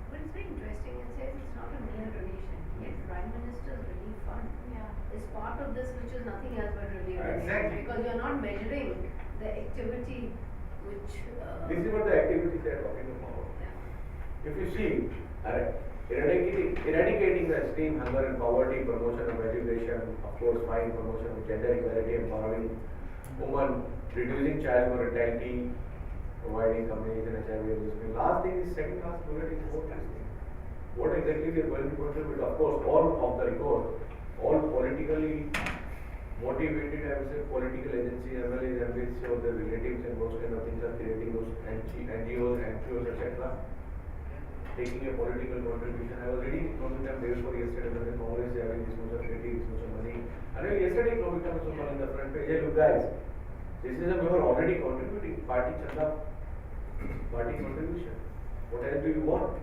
But it's very interesting, it says it's not a mere donation, yet Prime Minister's Relief Fund is part of this, which is nothing else but really a donation. Exactly. Because you're not measuring the activity which. This is what the activities they are talking about. Yeah. If you see, eradicating the extreme hunger and poverty, promotion of education, of course, fine promotion of gender equality, empowering women, reducing child mortality, providing combination HIV and last thing is second last bullet is what is thing. What exactly we are going to contribute? Of course, all of the record, all politically motivated, I would say, political agencies as well as MPs or their relatives and those kind of things are creating those NGOs, etc. Taking a political contribution. I was reading economic time day before yesterday when the Congress is having this much of credit, this much of money. And yesterday economic time was on the front page. Hey, look guys, this is a we are already contributing. Party chanda, party contribution. What else do you want?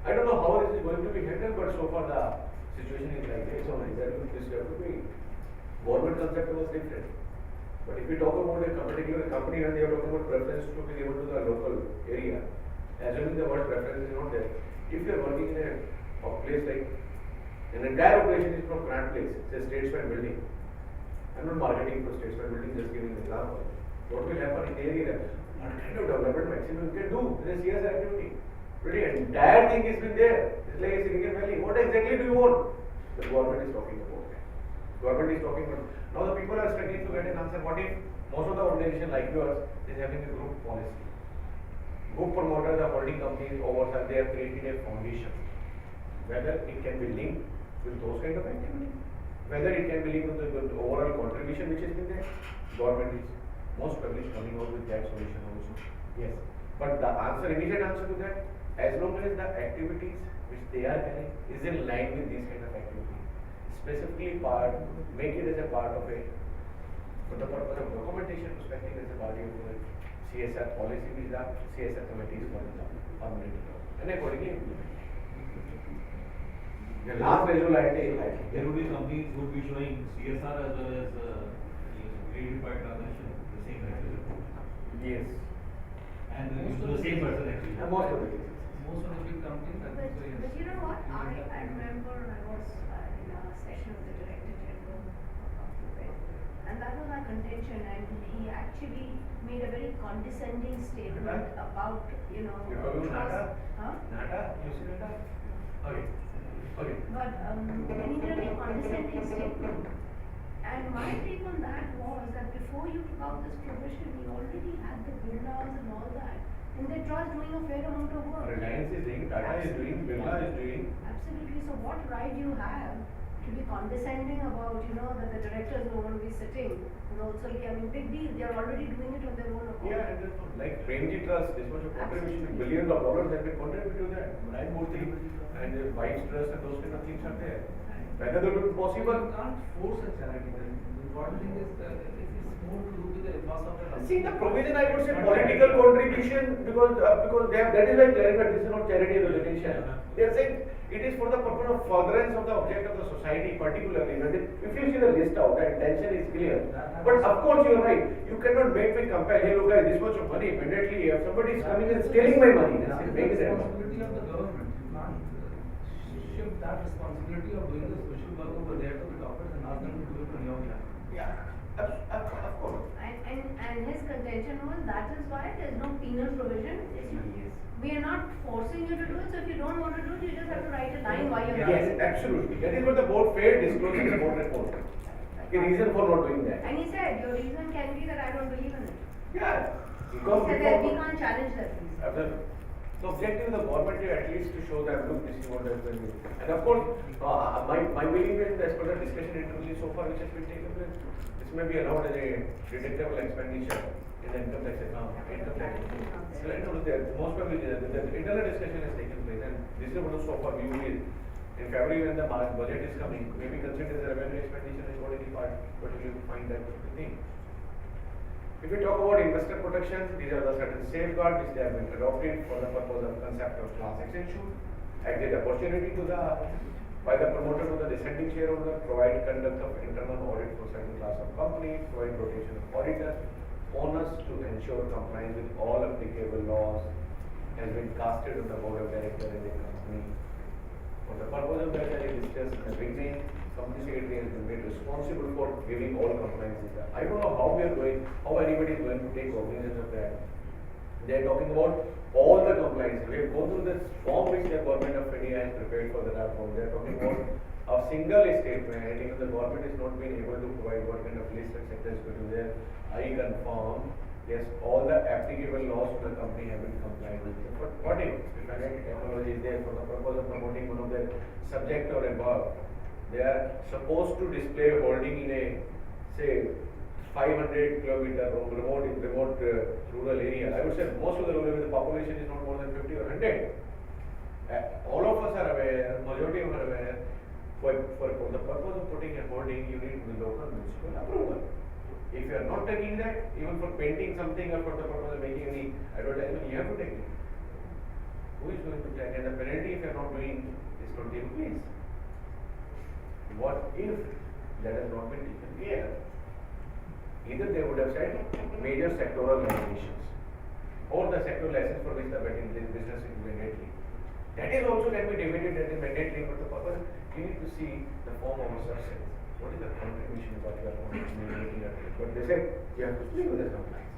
I don't know how this is going to be handled, but so far the situation is like this. So that this have to be. Government concept was different. But if we talk about a particular company and they are talking about preference to be able to the local area, assuming the word preference is not there, if you are working in a place like an entire operation is from Grant Place, say Statesman building. I'm not marketing for Statesman building, just giving an example. What will happen in the area? What kind of development maximum you can do with a CSR activity? Pretty entire thing has been there. It's like a Silicon Valley. What exactly do you want? The government is talking about that. Government is talking about. Now the people are struggling to get an answer. What if most of the organization like yours is having a group policy? Group promoters are holding companies over, they have created a foundation. Whether it can be linked with those kind of activity, whether it can be linked with the overall contribution which has been there, government is most probably coming out with that solution also. Yes. But the answer, immediate answer to that, as long as the activities which they are carrying is in line with these kind of activities, specifically make it as a part of a, for the purpose of documentation perspective as a part of a CSR policy which the CSR committee is going to permanent and accordingly implement. The last visual idea there would be companies who would be showing CSR as well as verified transaction, the same actually. yes. And the same person actually. Most of the cases. Most of the big companies are But also you know what, I remember I was in a session of the Director General of Fed, and that was our contention, and he actually made a very condescending statement about, You're talking about Nata? Huh? Nata? You see Nata? Okay. Okay. But he made a very condescending statement. And my take on that was that before you took out this provision, we already had the Birlas and all that. And they're doing a fair amount of work. Reliance is doing, Tata is doing, Birla is doing. Absolutely. So what right do you have to be condescending about, that the directors don't want to be sitting and also, big deal. They're already doing it on their own account. Yeah, and that's like Premji Trust, this much of contribution, billions of dollars have been contributed to that. Right, Murthy, and the White Trust and those kind of things are there. Whether that would be possible. You can't force a charity. The important thing is that it is more to do with the ethos of the See the provision, I would say political contribution because they have, that is why clarified this is not charity or donation. They are saying It is for the purpose of furtherance of the object of the society, particularly. If you see the list out, the intention is clear. But of course, you are right. You cannot make me compare. Hey, look, guys, this much of money. Immediately, if somebody is coming and stealing my money, then make it happen. Responsibility of the government. You can't shift that responsibility of doing the social work over there to the doctors and ask them to do it on your behalf. Yeah, of course. And his contention was that is why there is no penal provision. We are not forcing you to do it, so if you don't want to do it, you just have to write a line why you're not. Yes, absolutely. That is what the board fair disclosed in the board report. The reason for not doing that. And he said, your reason can be that I don't believe in it. Yeah. He said that we can't challenge that reason. Absolutely. So objective of the government is at least to show that look, this is what has been done. And of course, my belief is as per the discussion internally so far which has been taken place, this may be allowed as a deductible expenditure in the income tax account. So I know that most probably the internal discussion has taken place, and this is what so far view is. In February when the budget is coming, maybe consider the revenue expenditure is what any part, particularly to find that thing. If we talk about investor protections, these are the certain safeguards which they have been adopted for the purpose of concept of class action suit, exit opportunity to the by the promoter to the dissenting shareholder, provide conduct of internal audit for certain class of companies, provide rotation of auditors, onus to ensure compliance with all applicable laws has been casted on the board of directors in the company. For the purpose of that, I discussed in the beginning, company secretary has been made responsible for giving all compliance data. I don't know how we are going, how anybody is going to take cognizance of that. They are talking about all the compliance. We have gone through this form which the government of India has prepared for the draft form. They are talking about a single statement. I think the government is not being able to provide what kind of list etc. is going to be there. I confirm, yes, all the applicable laws to the company have been complied with. But what if financial technology is there for the purpose of promoting one of their subject or above? They are supposed to display holding in a, say, 500 kilometer remote rural area. I would say most of the rural areas, the population is not more than 50 or 100. All of us are aware, majority of us are aware, for the purpose of putting a holding, you need the local municipal approval. If you are not taking that, even for painting something or for the purpose of making any advertisement, you have to take it. Who is going to check? And the penalty if you are not doing is 20 rupees. What if that has not been taken care? Either they would have said major sectoral limitations or the sectoral license for which the betting business is mandatory. That is also can be debated that is mandatory for the purpose. You need to see the form of a substance. What is the contribution what you are making at it? But they said you have to speak with the compliance.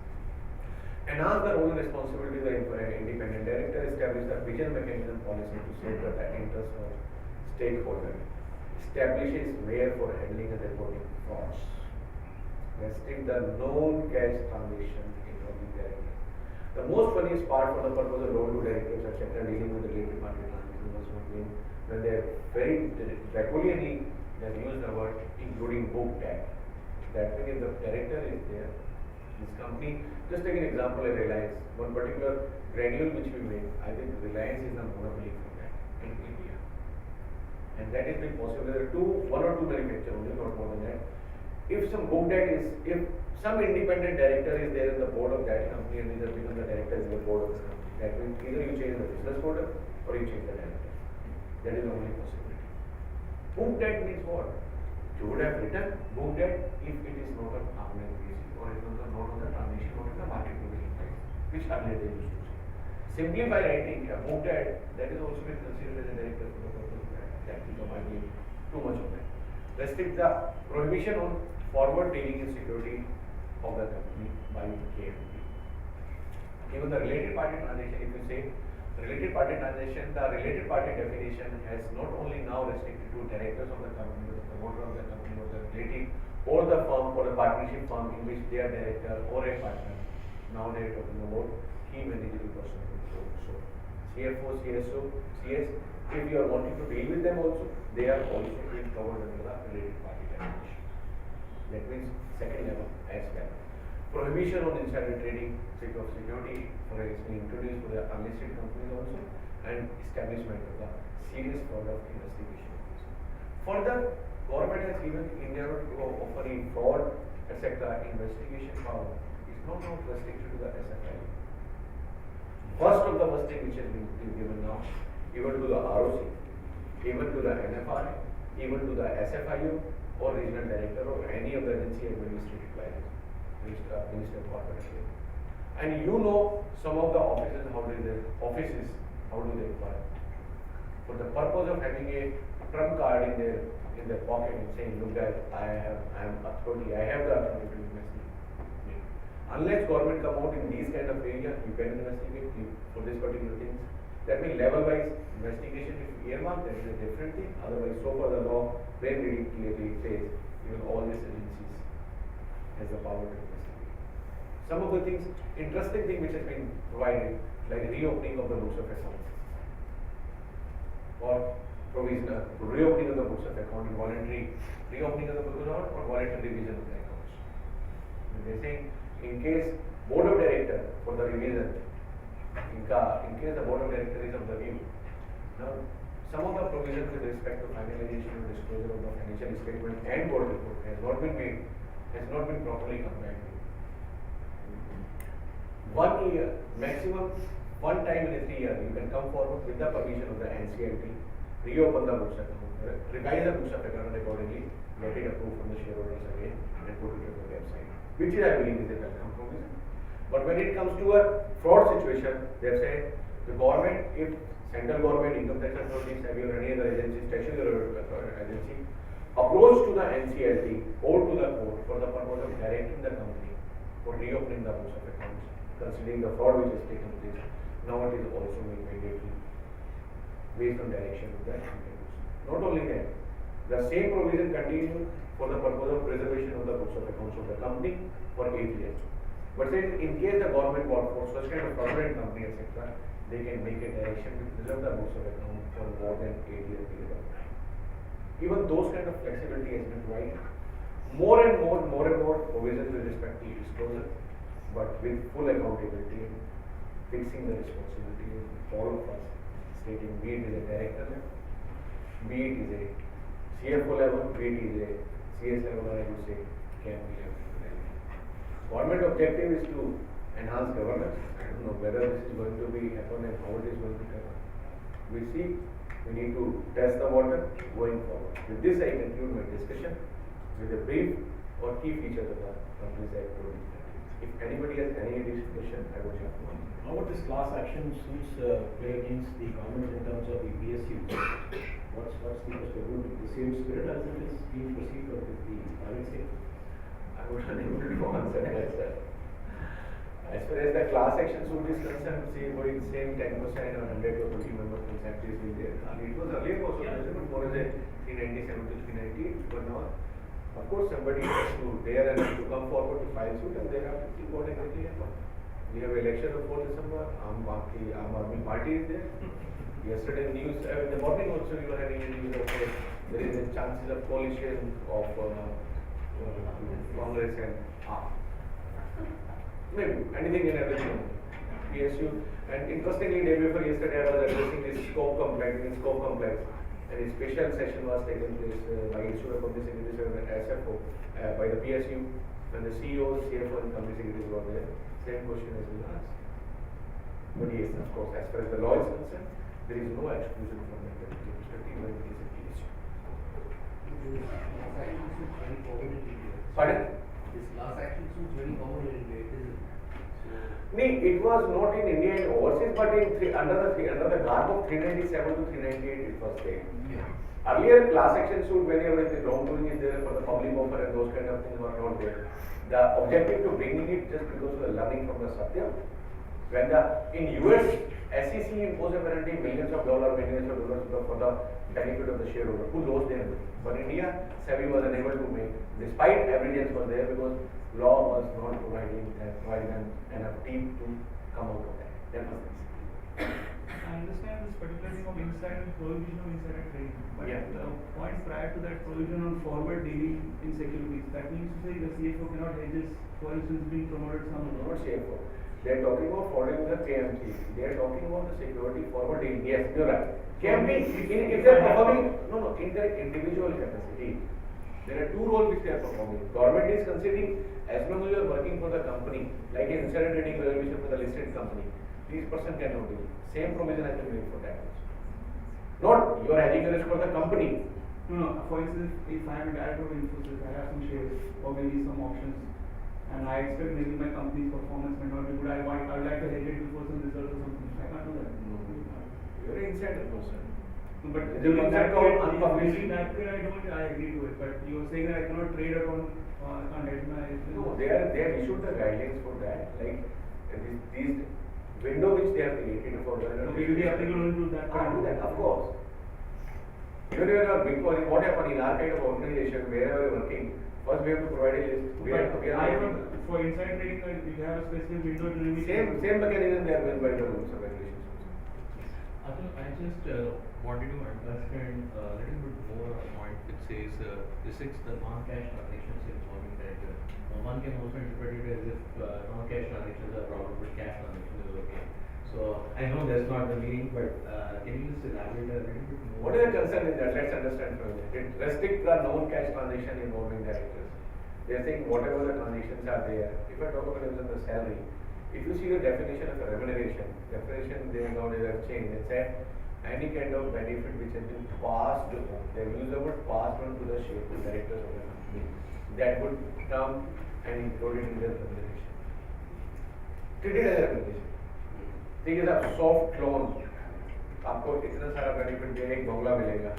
Enhance the role and responsibility of the independent director, establish the vision mechanism policy to safeguard the interests of stakeholders, establishes where for handling and reporting frauds, restrict the known cash transaction involving director. The most funniest part for the purpose of role to directors, etc., dealing with the related party transaction was when they are very draconianly they have used the word including book tag. That means if the director is there, this company, just take an example of Reliance, one particular granule which we make, I think Reliance is a monopoly for that in India. And that is been possible. There are one or two manufacturers only, not more than that. If some book tag is, if some independent director is there in the board of that company and either become the director in the board of the company, that means either you change the business model or you change the director. That is the only possibility. Book tag means what? You would have written book tag if it is not on arm's length basis or it is not on the transaction, not in the market prevailing price, which earlier they used to say. Simply by writing a book tag, that is also been considered as a director for the purpose of that. That might be too much of that. Restrict the prohibition on forward dealing in security of the company by KFB. Even the related party transaction, if you say related party transaction, the related party definition has not only now restricted to directors of the company, but the promoter of the company or the relative or the firm or the partnership firm in which they are director or a partner. Now they are talking about key managerial person. So CFO, CSO, CS, if you are wanting to deal with them also, they are also being covered under the related party definition. That means second level as well. Prohibition on insider trading, of security for has been introduced for the unlisted companies also, and establishment of the serious fraud of investigation. Further, government has given India to offering fraud, etc. investigation power is not restricted to the SFI. First of the first thing which has been given now, even to the ROC. even to the NFRA, even to the SFIO or regional director or any of the agency administrative line, Minister of Corporate Affairs. And you know some of the offices, how do they acquire? For the purpose of having a trump card in their pocket and saying, look guys, I am authority, I have the authority to investigate. Unless government come out in these kind of areas, you can investigate for this particular things. That means level-wise investigation, if earmark, that is a different thing. Otherwise, so far the law very, very clearly says, even all these agencies has the power to investigate. Some of the things, interesting thing which has been provided, like reopening of the books of accounts, or provisional reopening of the books of account, voluntary reopening of the books of account, or voluntary revision of the accounts. They are saying, in case board of director for the revision, in case the board of director is of the view, now some of the provisions with respect to finalization and disclosure of the financial statement and board report has not been made, has not been properly complied with. 1 year, maximum one time in a 3 year, you can come forward with the permission of the NCLT, reopen the books account, revise the books of account accordingly, get it approved from the shareholders again, and put it on the website, which is, I believe, is a welcome provision. But when it comes to a fraud situation, they have said the government, if central government, income tax authorities, have or any other agency, statutory agency, approach to the NCLT or to the court for the purpose of directing the company for reopening the books of accounts, considering the fraud which has taken place, now it is also made mandatory based on direction of the NCLT. Not only that, the same provision continues for the purpose of preservation of the books of accounts of the company for 8 years. But then, in case the government bought for such kind of permanent company, etc., they can make a direction to preserve the books of account for more than 8 year period of time. Even those kind of flexibility has been provided. More and more provisions with respect to disclosure, but with full accountability and fixing the responsibility of all of us, stating be it is a director level, be it is a CFO level, be it is a CS level, or I would say can be level. Government objective is to enhance governance. I don't know whether this is going to be happen and how it is going to happen. We see, we need to test the water going forward. With this, I conclude my discussion with a brief or key features of the Companies Act 2013. If anybody has any additional question, I would have one. How would this class action suits play against the government in terms of the PSU? What's the perspective? Would the same spirit as it is being perceived with the private sector? I would unable to answer that. As far as the class action suit is concerned, say what is same 10% or 100 or 20 members consent is will there. It was earlier also but more as a 397 to 398, but now of course somebody has to dare and to come forward to file suit and they have to see what exactly happened. We have election of 4 December, Aam Aadmi Party is there. Yesterday news, in the morning also we were having a news of there is a chances of coalition of Congress and maybe anything and everything. PSU, and interestingly, day before yesterday I was addressing this scope complex, and a special session was taken place by Institute of Public Secretary and SFO by the PSU, and the CEO, CFO, and company secretaries were there. Same question has been asked. But yes, of course, as far as the law is concerned, there is no exclusion from that perspective when it is a PSU. Pardon? This class action suits very common in India, isn't it? No, it was not in India and overseas, but under the garb of 397 to 398 it was there. Yeah. Earlier class action suit, whenever the wrongdoing is there for the public offer and those kind of things were not there. The objective to bringing it just because of the learning from the Satya. When in US, SEC imposed a penalty millions of dollars for the benefit of the shareholder who lost their money. But in India, SEBI was unable to make, despite evidence was there, because law was not providing them enough team to come out of that. That was the I understand this particular thing of prohibition of insider trading, but Yeah. the points prior to that provision on forward dealing in securities, that means to say the CFO cannot hedge his, for instance, being promoted some. not CFO. They are talking about following the KMT. They are talking about the security forward dealing. Yes, you are right. KMT, if they are performing, in their individual capacity, there are two roles which they are performing. Government is considering, as long as you are working for the company, like an insider trading resolution for the listed company, this person cannot do. Same provision has been made for that also. Not you are hedging the risk for the company. No, for instance, if I am a director of Infosys, I have some shares or maybe some options, and I expect maybe my company's performance may not be good. I would like to hedge it before some result or something. I can't do that. You are an insider person. No, but Is it during that concept period, of unpublished? during that period, I agree to it. But you were saying that I cannot trade account, I can't hedge my. No, they have issued the guidelines for that. Like these window which they have created for the. Okay, will be applicable only to that. Do that, of course. Even when you are big body, what happened in our kind of organization, wherever we are working, first we have to provide a list. We have to, I have for inside trading, you have a specific window during which. same mechanism they are built by the rules and regulations. Atul, I just wanted to understand a little bit more on a point which says restricts the non-cash transactions involving director. One can also interpret it as if non-cash transactions are problem, but cash transactions is okay. So I know that's not the meaning, but can you just elaborate a little bit more? What is the concern in that? Let's understand from it. It restricts the non-cash transaction involving directors. They are saying whatever the transactions are there. If I talk about even the salary, if you see the definition of a remuneration, definition they nowadays have changed. It said any kind of benefit which has been passed, they use the word passed on to the share to directors of the company. That would come and included in their remuneration. Treat it as a remuneration. ठीक है साहब soft loan आपको इतना सारा benefit दे एक बंगला मिलेगा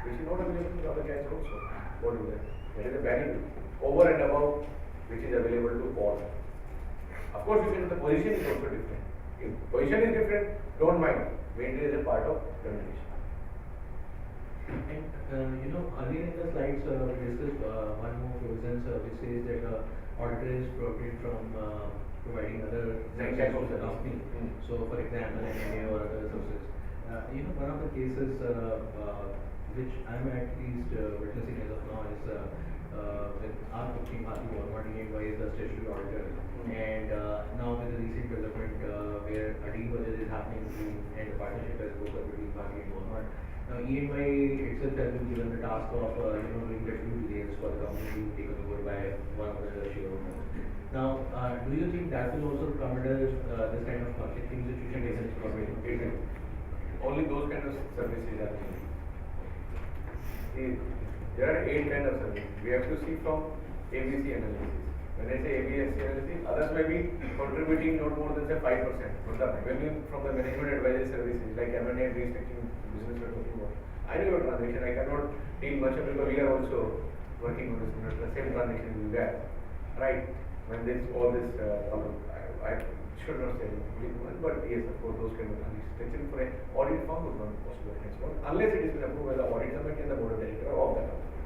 which is not available to other guys also. What do that? That is a benefit over and above which is available to all. Of course, you can, the position is also different. If position is different, don't mind. Maintain is a part of remuneration. And earlier in the slides, we discussed one more provision which says that auditor is prohibited from providing other services to the company. So, for example, an MA or other services. One of the cases which I'm at least witnessing as of now is with our company, Bharti Walmart, EY is the statutory auditor. And now with the recent development where a demerger is happening between, and the partnership has broken between Bharti and Walmart. Now EY itself has been given the task of doing the due diligence for the company being taken over by one of the shareholders. Now, do you think that will also come under this kind of conflicting situation? Only those kind of services are needed. See, there are 8 kind of services. We have to see from ABC analysis. When I say ABC analysis, others may be contributing not more than say 5%. But the revenue from the management advisory services like M&A and restructuring business we are talking about. I know your transaction. I cannot deal much of it because we are also working on this. The same transaction we get, right? When this all this, I should not say big one, but yes, of course, those kind of restructuring for an audit firm would not be possible. Unless it is been approved by the audit committee and the board of directors of the company.